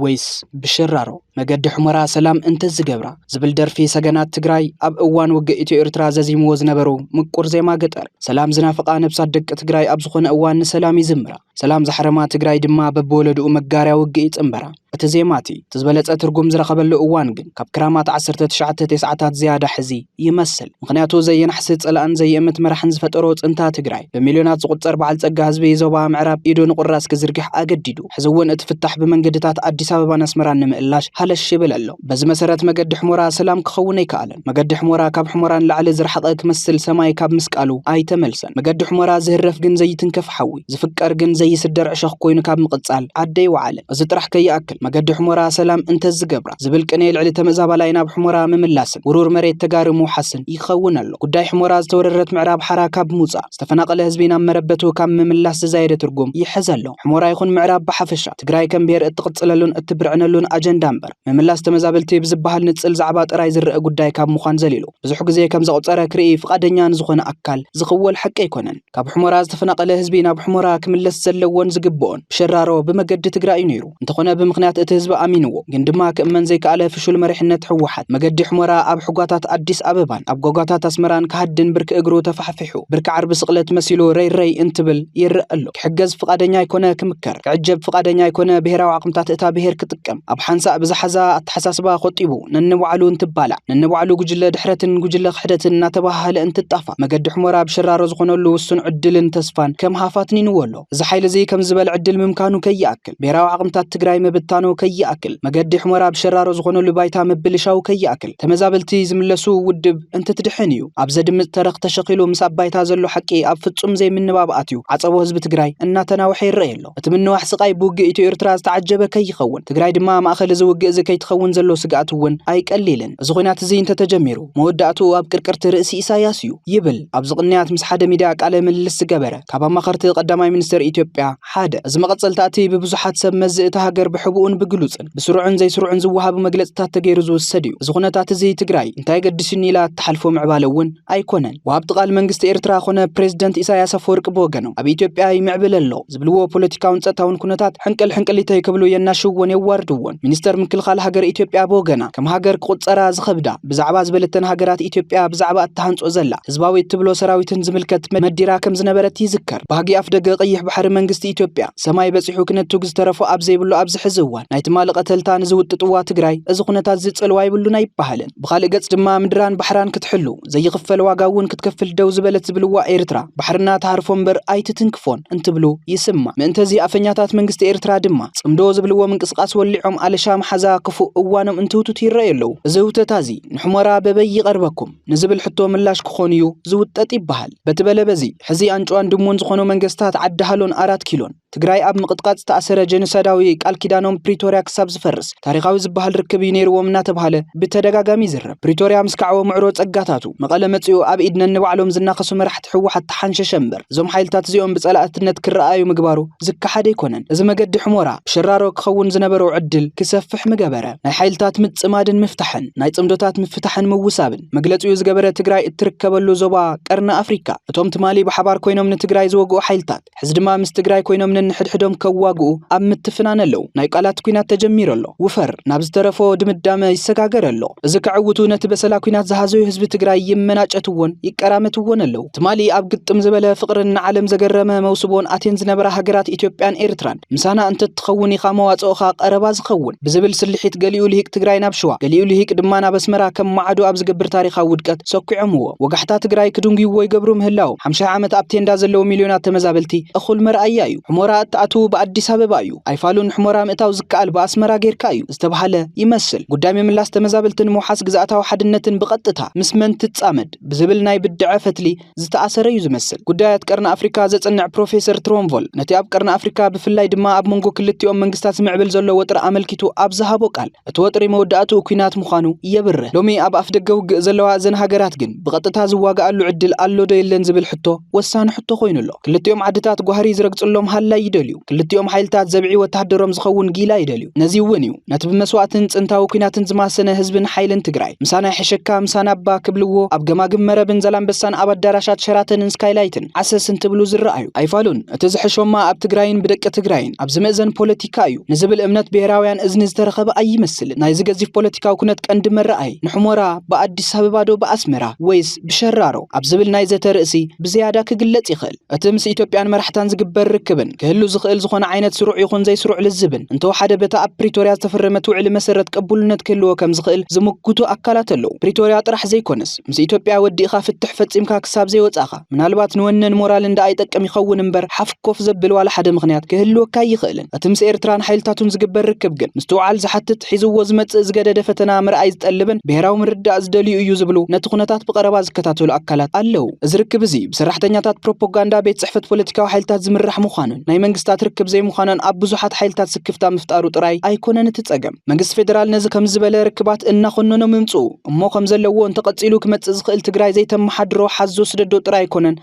ወይስ ብሸራሮ መገዲ ሕሞራ ሰላም እንተ ዝገብራ ዝብል ደርፊ ሰገናት ትግራይ ኣብ እዋን ውግእ ኢትዮ ኤርትራ ዘዚምዎ ዝነበሩ ምቁር ዜማ ገጠር ሰላም ዝናፍቃ ነብሳት ደቂ ትግራይ ኣብ ዝኾነ እዋን ሰላም ይዝምራ ሰላም ዘሕረማ ትግራይ ድማ በብወለድኡ መጋርያ ውግእ ይጽምበራ እቲ ዜማቲ ትዝበለጸ ትርጉም ዝረኸበሉ እዋን ግን ካብ ክራማት 1990ታት ዝያዳ ሕዚ ይመስል። ምክንያቱ ዘየናሕስ ጸላእን ዘየእምት መራሕን ዝፈጠሮ ጽንታ ትግራይ በሚልዮናት ዝቁጸር በዓል ጸጋ ህዝቢ ዞባ ምዕራብ ኢዱ ንቁራስ ክዝርግሕ ኣገዲዱ ሕዚ እውን እትፍታሕ ብመንገድታት አዲስ አበባን ኣስመራን ንምእላሽ ሃለሽ ይብል ኣሎ። በዚ መሰረት መገዲ ሕሞራ ሰላም ክኸውን ኣይከኣለን። መገዲ ሕሞራ ካብ ሕሞራን ላዕሊ ዝረሓቐ ክመስል ሰማይ ካብ ምስቃሉ ኣይተመልሰን። መገዲ ሕሞራ ዝህረፍ ግን ዘይትንከፍ ሓዊ ዝፍቀር ግን ዘይስደር ዕሸኽ ኮይኑ ካብ ምቕጻል ዓደይ ወዓለ። እዚ ጥራሕ ከይኣክል መገዲ ሕሞራ ሰላም እንተዝገብራ ዝብል ቅኔ ልዕሊ ተመዛባላይ ናብ ሕሞራ ምምላስን ውሩር መሬት ተጋርሙ ሓስን ይኸውን ኣሎ። ጉዳይ ሕሞራ ዝተወረረት ምዕራብ ሓራ ካብ ምውፃእ ዝተፈናቀለ ህዝቢ ናብ መረበቱ ካብ ምምላስ ዝዛይደ ትርጉም ይሕዝ ኣሎ። ሕሞራ ይኹን ምዕራብ ብሓፈሻ ትግራይ ከም ብሄር እትቕጽለሉን እትብርዕነሉን ኣጀንዳ እምበር ምምላስ ተመዛበልቲ ብዝበሃል ንጽል ዛዕባ ጥራይ ዝርአ ጉዳይ ካብ ምዃን ዘሊሉ ብዙሕ ግዜ ከም ዘቁፀረ ክርኢ ፍቃደኛ ንዝኾነ ኣካል ዝኽወል ሓቂ ኣይኮነን። ካብ ሕሞራ ዝተፈናቀለ ህዝቢ ናብ ሕሞራ ክምለስ ዘለዎን ዝግብኦን ብሸራሮ ብመገዲ ትግራይ ነይሩ። እንተኾነ ብምኽንያት እቲ ህዝቢ ኣሚንዎ ግን ድማ ክእመን ዘይከኣለ ፍሹል መሪሕነት ሕወሓት መገዲ ሕሞራ ኣብ ሕጓታት አዲስ አበባን ኣብ ጎጓታት ኣስመራን ካህድን ብርኪ እግሩ ተፋሕፊሑ ብርኪ ዓርቢ ስቕለት መሲሉ ረይ እንትብል ይርአ ኣሎ። ክሕገዝ ፍቃደኛ ኣይኮነ ክምከር ክዕጀብ ፍቃደኛ ኣይኮነ ብሄራዊ ዓቕምታት እታ ብሄር ክጥቀም ኣብ ሓንሳእ ብዝሓዛ ኣተሓሳስባ ቆጢቡ ነንባዕሉ እንትባላዕ ነንባዕሉ ጉጅለ ድሕረትን ጉጅለ ክሕደትን እናተባሃለ እንትጣፋ መገዲ ሕሞራ ብሸራሮ ዝኾነሉ ውሱን ዕድልን ተስፋን ከም ሃፋትን ይንወሎ። እዚ ሓይሊ እዚ ከም ዝበል ዕድል ምምካኑ ከይኣክል ብሄራዊ ዓቕምታት ትግራይ ምብታኑ ከይኣክል መገዲ ሕሞራ ብሸራሮ ዝኾነሉ ባይታ ምብልሻው ከይኣክል ተመዛበልቲ ዝምለሱ ውድብ እንትትድሕን እዩ። ኣብ ዘድምጽ ተረኽ ተሸኺሉ ምስ ኣባይታ ዘሎ ሓቂ ኣብ ፍጹም ዘይምንባብኣት እዩ ዓጸቦ ህዝቢ ትግራይ እናተናውሐ ይረአ ኣሎ። እቲ ምንዋሕ ስቃይ ብውግእ ኢትዮ ኤርትራ ዝተዓጀበ ከይኸውን ትግራይ ድማ ማእኸል እዚ ውግእ እዚ ከይትኸውን ዘሎ ስጋኣት እውን ኣይቀሊልን። እዚ ኩናት እዚ እንተተጀሚሩ መወዳእቱ ኣብ ቅርቅርቲ ርእሲ ኢሳያስ እዩ ይብል ኣብ ዝቕንያት ምስ ሓደ ሚድያ ቃለ ምልልስ ዝገበረ ካብ ኣማኸርቲ ቀዳማይ ሚኒስትር ኢትዮጵያ ሓደ። እዚ መቐጸልቲ እቲ ብብዙሓት ሰብ መዝእቲ ሃገር ብሕቡኡን ብግሉጽን ብስሩዕን ዘይስሩዕን ዝወሃቡ መግለጽታት ተገይሩ ዝውሰድ እዩ። እዚ ኩነታት እዚ ትግራይ እንታይ ገድስኒ ኢላ ተሓልፎ ምዕባለ እውን ኣይኮነን። ወሃብቲ ቃል መንግስቲ ኤርትራ ኮነ ፕሬዝደንት ኢሳያስ አፈወርቂ ብወገኖም ኣብ ኢትዮጵያ ይምዕብል ኣሎ ዝብልዎ ፖለቲካውን ጸጥታውን ኩነታት ሕንቅል ይከብሉ የናሽውን የዋርድውን። ሚኒስተር ምክልኻል ሃገር ኢትዮጵያ ብወገና ከም ሃገር ክቁጸራ ዝኸብዳ ብዛዕባ ዝበለተን ሃገራት ኢትዮጵያ ብዛዕባ እተሃንጾ ዘላ ህዝባዊ እትብሎ ሰራዊትን ዝምልከት መዲራ ከም ዝነበረት ይዝከር። ባህጊ ኣፍ ደገ ቀይሕ ባሕሪ መንግስቲ ኢትዮጵያ ሰማይ በፂሑ ክነቱግ ዝተረፎ ኣብ ዘይብሉ ኣብዚ ሕዚ እዋን ናይቲ ማለቐ ተልታ ንዝውጥጥዋ ትግራይ እዚ ኩነታት ዝጽልዋ ይብሉን ኣይባሃልን። ብኻልእ ገጽ ድማ ምድራን ባሕራን ክትሕሉ ዘይኽፈል ዋጋ እውን ክትከፍል ደው ዝበለት ዝብልዋ ኤርትራ ባሕርና ተሃርፎ እምበር ኣይትትንክፎን እንትብሉ ይስማ። ምእንተዚ ኣፈኛታት መንግስቲ ኤርትራ ድማ ጽምዶ ዝብልዎ ምንቅስቃስ ወሊዖም ኣለሻ መሓዛ ክፉእ እዋኖም እንትውቱት ይረአዩ ኣለዉ። እዚ ውተታ እዚ ንሕሞራ በበይ ይቐርበኩም ንዝብል ሕቶ ምላሽ ክኾን እዩ ዝውጠጥ ይበሃል። በቲ በለ በዚ ሕዚ አንጫዋን ድሙን ዝኾኑ መንግስታት ዓዲ ሃሎን 4 ኪሎን ትግራይ ኣብ ምቅጥቃጥ ዝተኣሰረ ጀኖሳይዳዊ ቃል ኪዳኖም ፕሪቶሪያ ክሳብ ዝፈርስ ታሪኻዊ ዝበሃል ርክብ ነይርዎም እናተባሃለ ብተደጋጋሚ ይዝረብ። ፕሪቶሪያ ምስ ከዓወ ምዕሮ ጸጋታቱ መቐለ መጽኡ ኣብ ኢድ ነንባዕሎም ዝናኸሱ መራሕቲ ሕወሓት ተሓንሸሸ እምበር እዞም ሓይልታት እዚኦም ብጸላእትነት ክረኣዩ ምግባሩ ዝከሓደ ኣይኮነን። እዚ መገዲ ሕሞራ ብሸራሮ ክኸውን ዝነበሮ ዕድል ክሰፍሕ ምገበረ። ናይ ሓይልታት ምጽማድን ምፍታሕን ናይ ጽምዶታት ምፍታሕን ምውሳብን መግለጺኡ ዝገበረ ትግራይ እትርከበሉ ዞባ ቀርኒ ኣፍሪካ እቶም ትማሊ ብሓባር ኮይኖም ንትግራይ ዝወግኡ ሓይልታት ሕዚ ድማ ምስ ትግራይ ኮይኖም ንሕድሕዶም ከዋግኡ ኣብ ምትፍናን ኣለዉ። ናይ ቃላት ኩናት ተጀሚሩ ኣሎ። ውፈር ናብ ዝተረፎ ድምዳመ ይሰጋገር ኣሎ። እዚ ከዕውቱ ነቲ በሰላ ኩናት ዝሃዘዩ ህዝቢ ትግራይ ይመናጨትውን ይቀራመትውን ኣለዉ። ትማሊ ኣብ ግጥም ዝበለ ፍቅርን ንዓለም ዘገረመ መውስቦን ኣቴን ዝነበራ ሃገራት ኢትዮጵያን ኤርትራን ምሳና እንትትኸውን ኢኻ መዋጽኦኻ ቀረባ ዝኸውን ብዝብል ስልሒት ገሊኡ ልሂቅ ትግራይ ናብ ሸዋ ገሊኡ ልሂቅ ድማ ናብ ኣስመራ ከም ማዕዱ ኣብ ዝገብር ታሪኻዊ ውድቀት ሰኪዖምዎ። ወጋሕታ ትግራይ ክድንግይዎ ይገብሩ ምህላው 50 ዓመት ኣብ ቴንዳ ዘለዉ ሚልዮናት ተመዛበልቲ እኹል መርኣያ እዩ። ሕሞራ እትኣቱ በአዲስ አበባ እዩ ኣይፋሉን ሕሞራ ምእታው ዝከኣል በአስመራ ጌርካ እዩ ዝተባሃለ ይመስል። ጉዳይ ምምላስ ተመዛበልትን መውሓስ ግዛኣታዊ ሓድነትን ብቐጥታ ምስ መን ትጻመድ ብዝብል ናይ ብድዐ ፈትሊ ዝተኣሰረ እዩ ዝመስል። ጉዳያት ቀርኒ ኣፍሪካ ዘጽንዕ ፕሮፌሰር ትሮምቮል ነቲ ኣብ ቀርኒ ኣፍሪካ ብፍላይ ድማ ኣብ መንጎ ክልቲኦም መንግስታት ዝምዕብል ዘሎ ወጥሪ ኣመልኪቱ ኣብ ዝሃቦ ቃል እቲ ወጥሪ መወዳእቱ ኩናት ምዃኑ ይብርህ። ሎሚ ኣብ ኣፍ ደገ ውግእ ዘለዋ እዘን ሃገራት ግን ብቐጥታ ዝዋጋኣሉ ዕድል ኣሎ ዶ የለን ዝብል ሕቶ ወሳኒ ሕቶ ኮይኑሎ። ክልቲኦም ዓድታት ጓህሪ ዝረግጽሎም ሃላይ ይደልዩ። ክልቲኦም ሓይልታት ዘብዒ ወተሃደሮም ዝኸውን ጊላ ይደልዩ። ነዚ እውን እዩ ነቲ ብመስዋዕትን ጽንታዊ ኩናትን ዝማሰነ ህዝብን ሓይልን ትግራይ ምሳና ሕሸካ ምሳና ኣባ ክብልዎ ኣብ ገማግም መረብን ዘላንበሳን ኣብ ኣዳራሻት ሸራተንን ስካይላይትን ዓሰስ እንትብሉ ዝረኣዩ ኣይፋሉን። እቲ ዝሕሾማ ኣብ ትግራይን ብደቂ ትግራይን ኣብ ዝምእዘን ፖለቲካ እዩ ንዝብል እምነት ብሄራውያን እዝኒ ዝተረኸበ ኣይመስልን። ናይዚ ገዚፍ ፖለቲካዊ ኩነት ቀንዲ መረኣይ ንሕሞራ በአዲስ አበባ ዶ በአስመራ ወይስ ብሸራሮ ኣብ ዝብል ናይ ዘተ ርእሲ ብዝያዳ ክግለጽ ይኽእል። እቲ ምስ ኢትዮጵያን መራሕታን ዝግበር ርክብን كهلو زخيل زخون عينت سروع يخون زي سروع للزبن انتو حدا بتا اب بريتوريا تفرمت وعلى مسرت قبولነት كهلو كم زخيل زمكتو اكلات له بريتوريا طرح زي كونس مس ኢትዮጵያ ወዲኻ ፍትሕ ፈጺምካ ክሳብ ዘይወጻኻ ምናልባት ንወነን ሞራል እንዳ አይጠቀም ይኸውን እምበር ሓፍኮፍ ዘብል ዋላ ሓደ ምኽንያት ክህልወካ ይኽእልን እቲ ምስ ኤርትራን ሓይልታቱን ዝግበር ርክብ ግን ምስተውዓል ዝሓትት ሒዝዎ ዝመጽእ ዝገደደ ፈተና ምርኣይ ዝጠልብን ብሔራዊ ምርዳእ ዝደልዩ እዩ ዝብሉ ነቲ ኩነታት ብቀረባ ዝከታተሉ አካላት ኣለው እዚ ርክብ እዚ ብሰራሕተኛታት ፕሮፓጋንዳ ቤት ጽሕፈት ፖለቲካዊ ሓይልታት ዝምራሕ ምዃኑን ናይ መንግስታት ርክብ ዘይ ምዃኑን ኣብ ብዙሓት ሓይልታት ስክፍታ ምፍጣሩ ጥራይ ኣይኮነን እትጸገም መንግስት ፌደራል ነዚ ከም ዝበለ ርክባት እናኾነኖም ምምጹ እሞ ከም ዘለዎ እንተቀጺሉ ክመጽእ ዝኽእል ትግራይ ዘይተመሓድሮ ሓዞ ስደዶ ጥራይ ኣይኮነን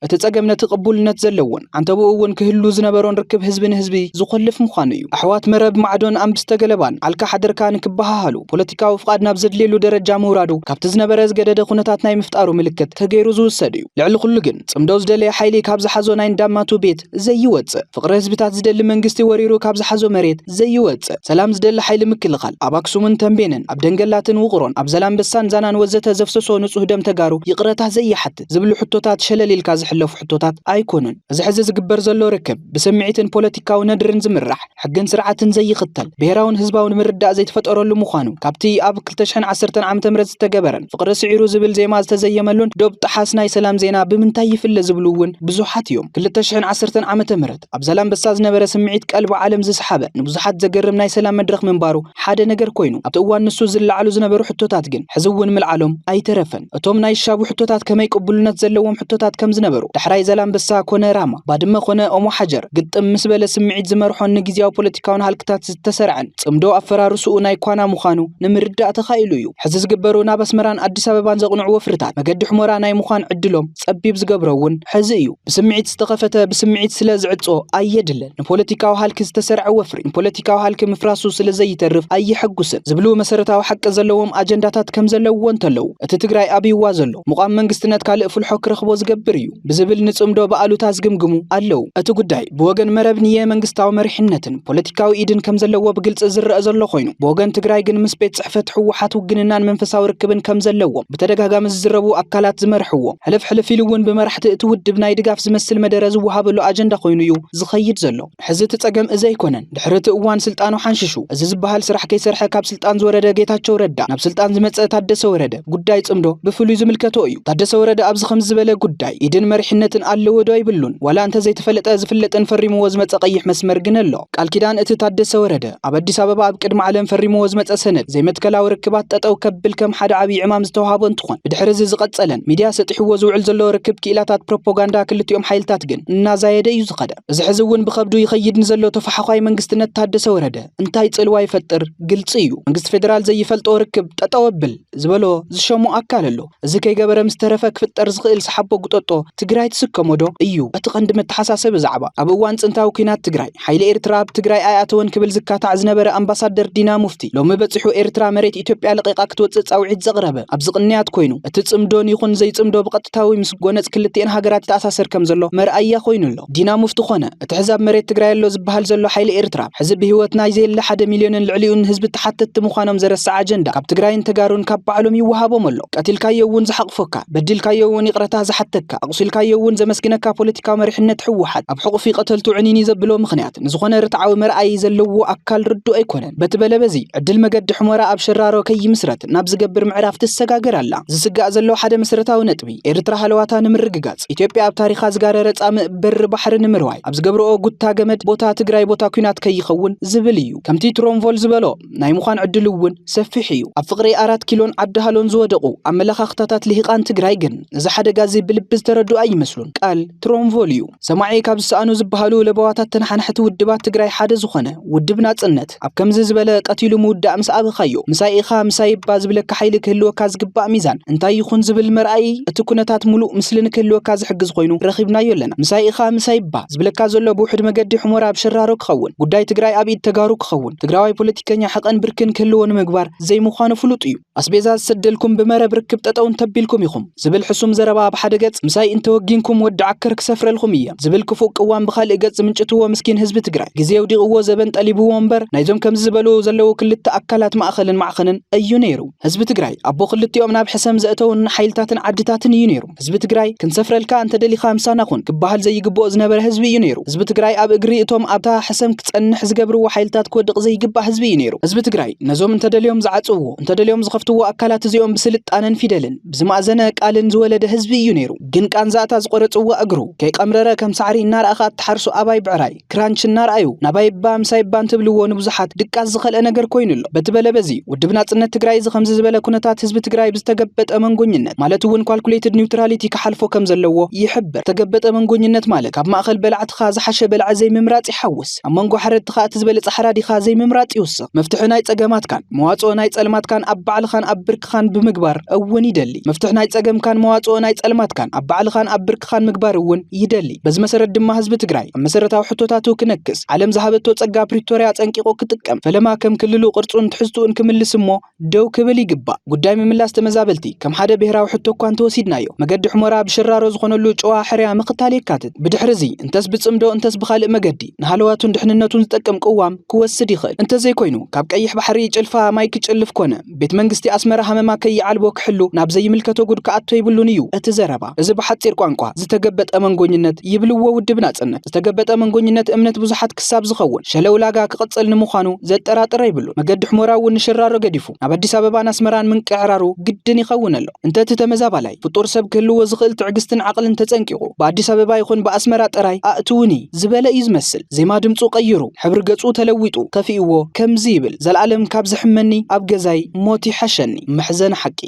እትጸገም ነቲ ቅቡልነት ዘለዎን አንተብኡ እውን ክህሉ ዝነበሮን ርክብ ህዝብን ህዝቢ ዝኸልፍ ምዃኑ እዩ ኣሕዋት መረብ ማዕዶን ኣምብስተገለባን አልካ ሓደርካ ንክበሃሉ ፖለቲካዊ ፍቃድ ናብ ዘድልየሉ ደረጃ ምውራዱ ካብቲ ዝነበረ ዝገደደ ኩነታት ናይ ምፍጣሩ ምልክት ተገይሩ ዝውሰድ እዩ ልዕሊ ኩሉ ግን ጽምዶ ዝደለየ ሓይሊ ካብ ዝሓዞ ናይ እንዳማቱ ቤት ዘይወጽእ ፍቅሪ ህዝብታት ዝደሊ መንግስቲ ወሪሩ ካብ ዝሓዞ መሬት ዘይወጽእ ሰላም ዝደሊ ሓይሊ ምክልኻል ኣብ ኣክሱምን ተንቤንን ኣብ ደንገላትን ውቅሮን ኣብ ዘላምበሳን ዛናን ወዘተ ዘፍሰሶ ንጹህ ደም ተጋሩ ይቅረታ ዘይሓት ዝብሉ ሕቶታት ሸለሊልካ ዝሕለፉ ሕቶታት ኣይኮኑን እዚ ሕዚ ዝግበር ዘሎ ርክብ ብስምዒትን ፖለቲካዊ ነድርን ዝምራሕ ሕግን ስርዓትን ዘይኽተል ብሔራውን ህዝባውን ምርዳእ ዘይተፈጠረሉ ምዃኑ ካብቲ ኣብ 2010 ዓመተ ምህረት ዝተገበረን ፍቅሪ ስዒሩ ዝብል ዜማ ዝተዘየመሉን ዶብ ጣሓስ ናይ ሰላም ዜና ብምንታይ ይፍለ ዝብሉውን ብዙሓት እዮም 2010 ዓመተ ምህረት ኣብ ዘላምበሳ ዝነበረ ስምዒት ቀልቢ ዓለም ዝስሓበ ንብዙሓት ዘገርም ናይ ሰላም መድረኽ ምንባሩ ሓደ ነገር ኮይኑ ኣብቲ እዋን ንሱ ዝለዓሉ ዝነበሩ ሕቶታት ግን ሕዝውን ምልዓሎም ኣይተረፈን እቶም ናይ ሻቡ ሕቶታት ከመይ ቅቡልነት ዘለዎም ሕቶታት ከም ዝነበሩ ድሕራይ ዘላምበሳ ኮነ ራማ ባድመ ኮነ ኦሞ ሓጀር ግጥም ምስ በለ ስምዒት ዝመርሖን ንግዚያዊ ፖለቲካውን ሃልክታት ዝተሰርዐን ጽምዶ ኣፈራርሱኡ ናይ ኳና ምዃኑ ንምርዳእ ተኻኢሉ እዩ ሕዚ ዝግበሩ ናብ ኣስመራን አዲስ አበባን ዘቕንዑ ወፍርታት መገዲ ሕሞራ ናይ ምዃን ዕድሎም ጸቢብ ዝገብረውን ሕዚ እዩ ብስምዒት ዝተኸፈተ ብስምዒት ስለ ዝዕጾ ኣየድለን ንፖለቲካዊ ሃልክ ዝተሰርዐ ወፍሪ ንፖለቲካዊ ሃልክ ምፍራሱ ስለ ዘይተርፍ ኣይሕጉስን ዝብሉ መሰረታዊ ሓቂ ዘለዎም አጀንዳታት ከም ዘለውዎ እንተለው እቲ ትግራይ ኣብይዋ ዘሎ ሙቃም መንግስትነት ካልእ ፍልሖ ክረኽቦ ዝገብር እዩ ብዝብል ንጽምዶ በኣሉታ ዝግምግሙ ኣለው እቲ ጉዳይ ብወገን መረብ ንየ መንግስታዊ መሪሕነትን ፖለቲካዊ ኢድን ከም ዘለዎ ብግልጽ ዝረአ ዘሎ ኮይኑ ብወገን ትግራይ ግን ምስ ቤት ጽሕፈት ሕወሓት ውግንናን መንፈሳዊ ርክብን ከም ዘለዎም ብተደጋጋሚ ዝዝረቡ አካላት ዝመርሕዎ ሕልፍ ኢሉውን ብመራሕቲ እቲ ውድብ ናይ ድጋፍ ዝመስል መደረ ዝወሃበሉ አጀንዳ ኮይኑ እዩ ዝኸይድ ዘሎ ሕዚ ትጸገም እዚ ኣይኮነን ድሕርቲ እዋን ስልጣኑ ሓንሽሹ እዚ ዝበሃል ስራሕ ከይሰርሐ ካብ ስልጣን ዝወረደ ጌታቸው ረዳ ናብ ስልጣን ዝመጸ ታደሰ ወረደ ጉዳይ ጽምዶ ብፍሉይ ዝምልከቶ እዩ ታደሰ ወረደ ኣብዚ ከም ዝበለ ጉዳይ ኢድን መሪሕነትን ኣለዎ ዶ ይብሉን ዋላ እንተ ዘይተፈለጠ ዝፍለጥን ፈሪምዎ ዝመጸ ቀይሕ መስመር ግን ኣሎ ቃል ኪዳን እቲ ታደሰ ወረደ ኣብ አዲስ አበባ ኣብ ቅድሚ ዓለም ፈሪምዎ ዝመጸ ሰነድ ዘይመትከላዊ ርክባት ጠጠው ከብል ከም ሓደ ዓብይ ዕማም ዝተዋሃቦ እንትኾን ብድሕሪ እዚ ዝቐጸለን ሚድያ ሰጥሕዎ ዝውዕል ዘሎ ርክብ ክኢላታት ፕሮፓጋንዳ ክልቲኦም ሓይልታት ግን እናዛየደ እዩ ዝኸደ እዚ ሕዚ እውን ብኸብዱ ይኸይድ ንዘሎ ተፋሓኻይ መንግስትነት ታደሰ ወረደ እንታይ ጽልዋ ይፈጥር ግልጽ እዩ መንግስት ፌደራል ዘይፈልጦ ርክብ ጠጠው ብል ዝበሎ ዝሸሙ ኣካል ኣሎ እዚ ከይገበረ ምስተረፈ ክፍጠር ዝኽእል ሰሓቦ ጉጠጦ ትግራይ ትስከሞዶ እዩ እቲ ቀንዲ መተሓሳሰብ ዛዕባ ኣብ እዋን ጽንታዊ ኩናት ትግራይ ሓይሊ ኤርትራ ኣብ ትግራይ ኣያተወን ክብል ዝካታዕ ዝነበረ ኣምባሳደር ዲና ሙፍቲ ሎሚ በጽሑ ኤርትራ መሬት ኢትዮጵያ ለቂቃ ክትወጽእ ጻውዒት ዘቕረበ ኣብ ዝቕንያት ኮይኑ እቲ ጽምዶን ይኹን ዘይጽምዶ ብቐጥታዊ ምስ ጎነጽ ክልቲአን ሃገራት ተኣሳሰር ከም ዘሎ መርኣያ ኮይኑ ኣሎ ዲና ሙፍቲ ኾነ እቲ ሕዛብ መሬት ትግራይ ኣሎ ዝበሃል ዘሎ ሓይሊ ኤርትራ ሕዚ ብህይወት ናይ ዘየለ 1 ሚልዮንን ልዕሊኡን ህዝቢ ተሓተቲ ምዃኖም ዘረስዕ አጀንዳ ካብ ትግራይን ተጋሩን ካብ ባዕሎም ይወሃቦም ኣሎ ቀቲልካዮ እውን ዝሓቅፎካ በድልካዮ እውን ይቅረታ ዝሓተካ ኣቁሲልካዮ እውን ዘመስግነካ ፖለቲካዊ መሪሕነት ሕወሓት ኣብ ሕቁፊ ቀተልቱ ዕኒኒ ዘብሎ ምኽንያት ንዝኾነ ርትዓዊ መርኣይ ዘለዎ አካል ርዱ ኣይኮነን በትበለ በዚ ዕድል መገዲ ሕሞራ ኣብ ሸራሮ ከይምስረት ናብ ዝገብር ምዕራፍ ትሰጋገር ኣላ ዝስጋእ ዘሎ ሓደ መሰረታዊ ነጥቢ ኤርትራ ሃለዋታ ንምርግጋጽ ኢትዮጵያ ኣብ ታሪኻ ዝጋረረ ጻምእ በር ባሕሪ ንምርዋይ ኣብ ዝገብርኦ ጉታ ገመድ ቦታ ትግራይ ቦታ ኩናት ከይኸውን ዝብል እዩ ከምቲ ትሮምቮል ዝበሎ ናይ ምዃን ዕድል እውን ሰፊሕ እዩ ኣብ ፍቅሪ 4 ኪሎን ዓድሃሎን ዝወደቁ ኣመለኻኽታታት ልሂቃን ትግራይ ግን እዚ ሓደጋ እዚ ብልቢ ዝተረድኡ ኣይመስሉን ቃል ትሮምቮል እዩ ሰማዒ ካብ ዝሰኣኑ ዝበሃሉ ለባዋታት ተናሓንሕቲ ውድባት ትግራይ ሓደ ዝኾነ ውድብ ናጽነት ኣብ ከምዚ ዝበለ ቀቲሉ ምውዳእ ምስ ኣብኻዮ ምሳኢኻ ምሳይባ ዝብለካ ሓይሊ ክህልወካ ዝግባእ ሚዛን እንታይ ይኹን ዝብል መርኣይ እቲ ኩነታት ሙሉእ ምስሊ ንክህልወካ ዝሕግዝ ኮይኑ ረኺብናዮ ኣለና ምሳኢኻ ምሳይባ ዝብለካ ዘሎ ብውሕድ መገዲ ሕሞራ ኣብ ሸራሮ ክኸውን ጉዳይ ትግራይ ኣብ ኢድ ተጋሩ ክኸውን ትግራዋይ ፖለቲከኛ ሓቐን ብርክን ክህልዎ ንምግባር ዘይምዃኑ ፍሉጥ እዩ ኣስቤዛ ዝሰደልኩም ብመረብ ርክብ ጠጠውን ተቢልኩም ኢኹም ዝብል ሕሱም ዘረባ ብሓደ ገጽ ምሳይ እንተወጊንኩም ወዲ ዓከር ክሰፍረልኩም እያ ዝብል ክፉእ ቅዋም ብኻልእ ገጽ ምንጭትዎ ምስኪን ህዝቢ ትግራይ ግዜ ውዲቕዎ ዘበን ጠሊብዎ እምበር ናይዞም ከምዚ ዝበሉ ዘለው ክልተ ኣካላት ማእኸልን ማዕኸንን እዩ ነይሩ ህዝቢ ትግራይ ኣቦ ክልቲኦም ናብ ሕሰም ዘእተውን ሓይልታትን ዓድታትን እዩ ነይሩ ህዝቢ ትግራይ ክንሰፍረልካ እንተ ደሊኻ ምሳና ኹን ክበሃል ዘይግብኦ ዝነበረ ህዝቢ ህዝቢ እዩ ነይሩ ህዝቢ ትግራይ ኣብ እግሪ እቶም ኣብታ ሕሰም ክጸንሕ ዝገብርዎ ሓይልታት ክወድቕ ዘይግባእ ህዝቢ እዩ ነይሩ ህዝቢ ትግራይ ነዞም እንተደልዮም ዝዓጽውዎ እንተደልዮም ዝኸፍትዎ ኣካላት እዚኦም ብስልጣነን ፊደልን ብዝማእዘነ ቃልን ዝወለደ ህዝቢ እዩ ነይሩ ግን ቃንዛእታ ዝቆረጽዎ እግሩ ከይቀምረረ ከም ሳዕሪ እናርኣኻ እትሓርሱ ኣባይ ብዕራይ ክራንች እናርኣዩ ናባይባ ምሳይባን ትብልዎ ንብዙሓት ድቃስ ዝኸልአ ነገር ኮይኑሎ በቲ በለ በዚ ውድብ ናጽነት ትግራይ ከምዚ ዝበለ ኩነታት ህዝቢ ትግራይ ብዝተገበጠ መንጎኝነት ማለት እውን ካልኩሌትድ ኒውትራሊቲ ክሓልፎ ከም ዘለዎ ይሕብር ተገበጠ መንጎኝነት ማለት ካብ ማእኸል በልዓትኻ ዝሓሸ በልዓ ዘይምምራጽ ይሓውስ ኣብ መንጎ ሓረድትኻ እቲ ዝበለጸ ሓራዲኻ ዘይምምራጽ ይውስኽ መፍትሒ ናይ ጸገማትካን መዋጽኦ ናይ ጸልማትካን ኣብ ባዕልኻን ኣብ ብርክኻን ብምግባር እውን ይደሊ መፍትሒ ናይ ጸገምካን መዋጽኦ ናይ ጸልማትካን ኣብ ባዕልኻን ኣብ ብርክኻን ምግባር እውን ይደሊ በዚ መሰረት ድማ ህዝቢ ትግራይ ኣብ መሰረታዊ ሕቶታቱ ክነክስ ዓለም ዝሃበቶ ጸጋ ፕሪቶሪያ ጸንቂቆ ክጥቀም ፈለማ ከም ክልሉ ቅርጹን ትሕዝቱን ክምልስ እሞ ደው ክብል ይግባእ ጉዳይ ምምላስ ተመዛበልቲ ከም ሓደ ብሄራዊ ሕቶ እኳ እንተወሲድናዮ መገዲ ሕሞራ ብሽራሮ ዝኾነሉ ጨዋ ሕርያ ምኽታል የካትት ብድሕሪዚ እንተስ ብጽምዶ እንተስ ብኻልእ መገዲ ንሃለዋቱን ድሕንነቱን ዝጠቅም ቅዋም ክወስድ ይኽእል እንተዘይ ኮይኑ ካብ ቀይሕ ባሕሪ ጭልፋ ማይ ክጭልፍ ኮነ ቤት መንግስቲ ኣስመራ ሃመማ ከይዓልቦ ክሕሉ ናብ ዘይምልከቶ ጉድ ከኣቶ ይብሉን እዩ እቲ ዘረባ እዚ ብሓጺር ቋንቋ ዝተገበጠ መንጎኝነት ይብልዎ ውድብ ናጽነት ዝተገበጠ መንጎኝነት እምነት ብዙሓት ክሳብ ዝኸውን ሸለውላጋ ክቕጽል ንምዃኑ ዘጠራጥር ይብሉ መገዲ ሕሞራ እውን ሽራሮ ገዲፉ ናብ ኣዲስ ኣበባን ኣስመራን ምንቅዕራሩ ግድን ይኸውን ኣሎ እንተቲ ተመዛባላይ ፍጡር ሰብ ክህልዎ ዝኽእል ትዕግስትን ዓቕልን ተጸንቂቑ በኣዲስ ኣበባ ይኹን በኣስመራ ጥራይ ኣእትውኒ ዝበለ እዩ ዝመስል ዜማ ድምፁ ቀይሩ ሕብሪ ገጹ ተለዊጡ ከፊእዎ ከምዚ ይብል ዘለዓለም ካብ ዝሕመኒ ኣብ ገዛይ ሞት ይሓሸኒ መሕዘን ሓቂ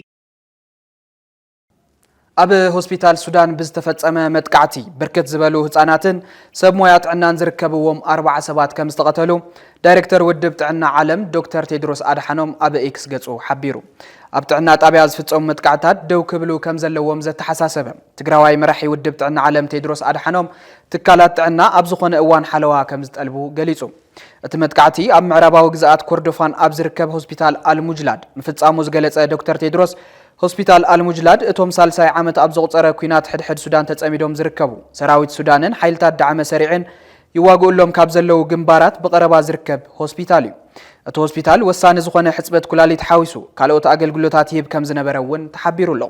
ኣብ ሆስፒታል ሱዳን ብዝተፈጸመ መጥቃዕቲ ብርክት ዝበሉ ህፃናትን ሰብ ሞያ ጥዕናን ዝርከብዎም 40 ሰባት ከም ዝተቐተሉ ዳይሬክተር ውድብ ጥዕና ዓለም ዶክተር ቴድሮስ ኣድሓኖም ኣብ ኤክስ ገጹ ሓቢሩ ኣብ ጥዕና ጣብያ ዝፍጸሙ መጥቃዕታት ደው ክብሉ ከም ዘለዎም ዘተሓሳሰበ ትግራዋይ መራሒ ውድብ ጥዕና ዓለም ቴድሮስ ኣድሓኖም ትካላት ጥዕና ኣብ ዝኾነ እዋን ሓለዋ ከም ዝጠልቡ ገሊጹ እቲ መጥቃዕቲ ኣብ ምዕራባዊ ግዛኣት ኮርዶፋን ኣብ ዝርከብ ሆስፒታል አልሙጅላድ ምፍጻሙ ዝገለጸ ዶክተር ቴድሮስ ሆስፒታል አልሙጅላድ እቶም ሳልሳይ ዓመት ኣብ ዘቑፀረ ኩናት ሕድሕድ ሱዳን ተጸሚዶም ዝርከቡ ሰራዊት ሱዳንን ሓይልታት ዳዕመ ሰሪዕን ይዋግኡሎም ካብ ዘለው ግንባራት በቀረባ ዝርከብ ሆስፒታል እዩ እቲ ሆስፒታል ወሳኒ ዝኾነ ሕጽበት ኩላሊት ሓዊሱ ካልኦት ኣገልግሎታት ይህብ ከም ዝነበረውን ተሓቢሩሎ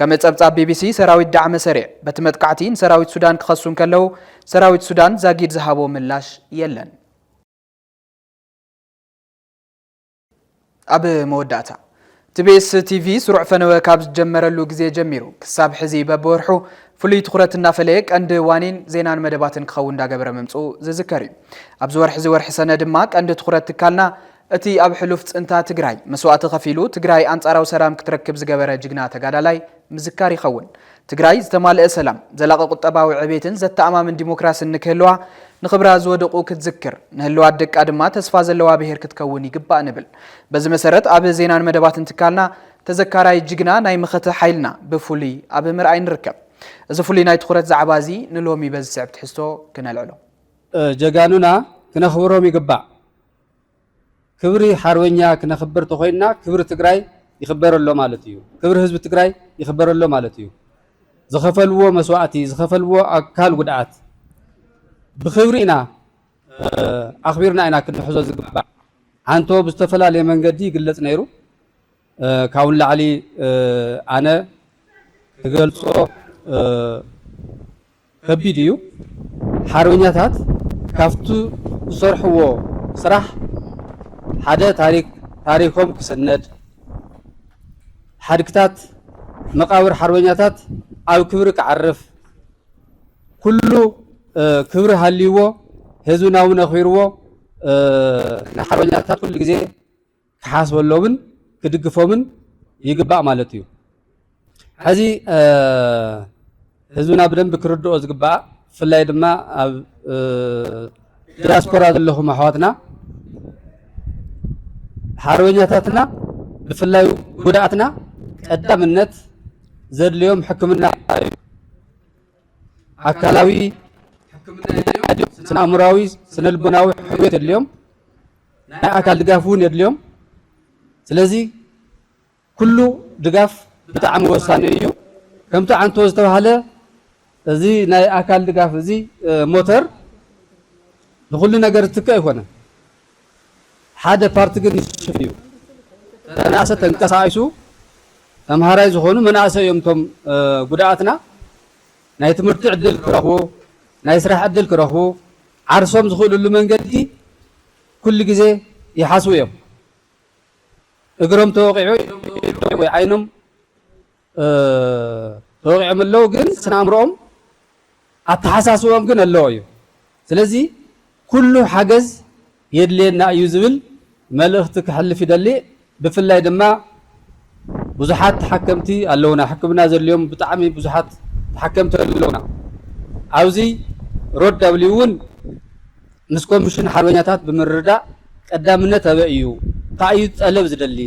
ከም ጸብጻብ ቢቢሲ ሰራዊት ዳዕመ ሰሪዕ በቲ መጥቃዕቲ ሰራዊት ሱዳን ክኸሱን ከለው ሰራዊት ሱዳን ዛጊድ ዝሃቦ ምላሽ የለን ኣብ መወዳእታ TBS TV ስሩዕ ፈነወ ካብ ዝጀመረሉ ግዜ ጀሚሩ ክሳብ ሕዚ በበወርሑ ፍሉይ ትኹረት እናፈለየ ቀንዲ ዋኒን ዜናን መደባትን ክኸውን እንዳገበረ መምፁ ዝዝከር እዩ ኣብዚ ወርሒ ሰነ ድማ ቀንዲ ትኹረት ትካልና እቲ ኣብ ሕሉፍ ጽንታ ትግራይ መስዋዕቲ ከፊሉ ትግራይ አንጻራዊ ሰላም ክትረክብ ዝገበረ ጅግና ተጋዳላይ ምዝካር ይኸውን ትግራይ ዝተማልአ ሰላም ዘላቀ ቁጠባዊ ዕቤትን ዘተኣማምን ዲሞክራሲን ንክህልዋ ንኽብራ ዝወደቁ ክትዝክር ንህልዋ ደቃ ድማ ተስፋ ዘለዋ ብሄር ክትከውን ይግባእ ንብል በዚ መሰረት ኣብ ዜናን መደባትን ትካልና ተዘካራይ ጅግና ናይ መኸተ ሓይልና ብፍሉይ ኣብ ምርኣይ ንርከብ እዚ ፍሉይ ናይ ትኹረት ዛዕባ እዚ ንሎሚ በዚ ስዕብ ትሕዝቶ ክነልዕሎ ጀጋኑና ክነኽብሮም ይግባእ ክብሪ ሓርበኛ ክነኽብር ተኾይና ክብሪ ትግራይ ይኽበረሎ ማለት እዩ ክብሪ ህዝቢ ትግራይ ይኽበረሎ ማለት እዩ ዝኸፈልዎ መስዋዕቲ ዝኸፈልዎ ኣካል ጉድኣት ብኽብሪ ኢና ኣኽቢርና ኢና ክንሕዞ ዝግባእ ሓንቶ ብዝተፈላለየ መንገዲ ይግለጽ ነይሩ ካብኡ ላዕሊ ኣነ ክገልጾ ከቢድ እዩ ሓርበኛታት ካብቱ ዝሰርሕዎ ስራሕ ሓደ ታሪኮም ክስነድ ሓድግታት መቃብር ሓርበኛታት ኣብ ክብሪ ክዓርፍ ኩሉ ክብሪ ሃልይዎ ህዝብናው ነኽቢርዎ ንሓርበኛታት ኩሉ ግዜ ክሓስበሎምን ክድግፎምን ይግባእ ማለት እዩ ሕዚ ህዝብና ብደንብ ክርድኦ ዝግባእ ፍላይ ድማ ኣብ ዲያስፖራ ዘለኹም ኣሕዋትና ሓርበኛታትና ብፍላይ ጉድኣትና ቀዳምነት ዘድልዮም ሕክምና ኣካላዊ ስነኣእምራዊ ስነልቦናዊ ሕይወት የድልዮም ናይ ኣካል ድጋፍ እውን የድልዮም ስለዚ ኩሉ ድጋፍ ብጣዕሚ ወሳኒ እዩ ከምቲ ዓንቶ ዝተባሃለ እዚ ናይ ኣካል ድጋፍ እዚ ሞተር ንኩሉ ነገር ትከ ኣይኮነን ሓደ ፓርቲ ግን ይሽፍ እዩ ተናእሰ ተንቀሳቂሱ ተምሃራይ ዝኾኑ መናእሰይ እዮም ቶም ጉድኣትና ናይ ትምህርቲ ዕድል ክረኽቡ ናይ ስራሕ ዕድል ክረኽቡ ዓርሶም ዝኽእሉሉ መንገዲ ኩሉ ግዜ ይሓስቡ እዮም እግሮም ተወቂዑ ወይ ዓይኖም ተወቂዖም ኣለዉ ግን ስነኣምሮኦም ኣተሓሳስቦም ግን ኣለዎ እዩ ስለዚ ኩሉ ሓገዝ የድልየና እዩ ዝብል መልእኽቲ ክሕልፍ ይደሊ ብፍላይ ድማ ብዙሓት ተሓከምቲ ኣለውና ሕክምና ዘድልዮም ብጣዕሚ ብዙሓት ተሓከምቲ ኣለውና ኣብዚ ሮድ ዳብሊው እውን ምስ ኮሚሽን ሓርበኛታት ብምርዳእ ቀዳምነት ኣበ እዩ እንታይ እዩ ጠለብ ዝደሊ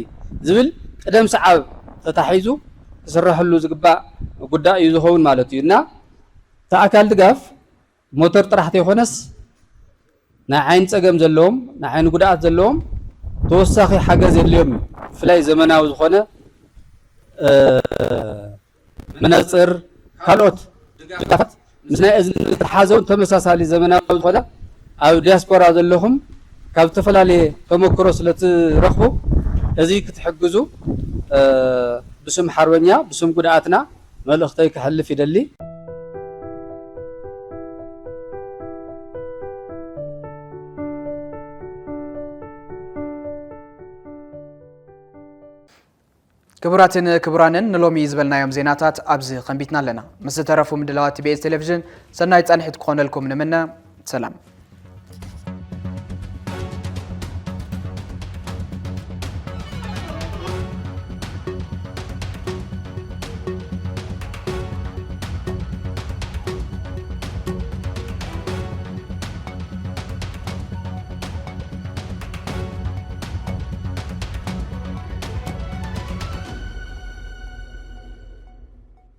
ዝብል ቅደም ሰዓብ ተታሒዙ ክስረሐሉ ዝግባእ ጉዳይ እዩ ዝኸውን ማለት እዩ እና ተኣካል ድጋፍ ሞተር ጥራሕቲ ይኾነስ ናይ ዓይን ፀገም ዘለዎም ናይ ዓይን ጉድኣት ዘለዎም ተወሳኺ ሓገዝ የድልዮም እዩ ብፍላይ ዘመናዊ ዝኾነ መነፅር ካልኦት ድጋፋት ምስ ናይ እዝኒ ተሓዘውን ተመሳሳሊ ዘመናዊ ዝኾነ ኣብ ዲያስፖራ ዘለኹም ካብ ዝተፈላለየ ተመክሮ ስለትረኽቡ እዚ ክትሕግዙ ብስም ሓርበኛ ብስም ጉድኣትና መልእኽተይ ክሕልፍ ይደሊ ክቡራትን ክቡራንን ንሎሚ ዝበልናዮም ዜናታት ኣብዚ ኸንቢትና ኣለና ምስ ተረፉ ምድላዋት ቲቢኤስ ቴሌቪዥን ሰናይ ጻንሒት ክኾነልኩም ንምነ ሰላም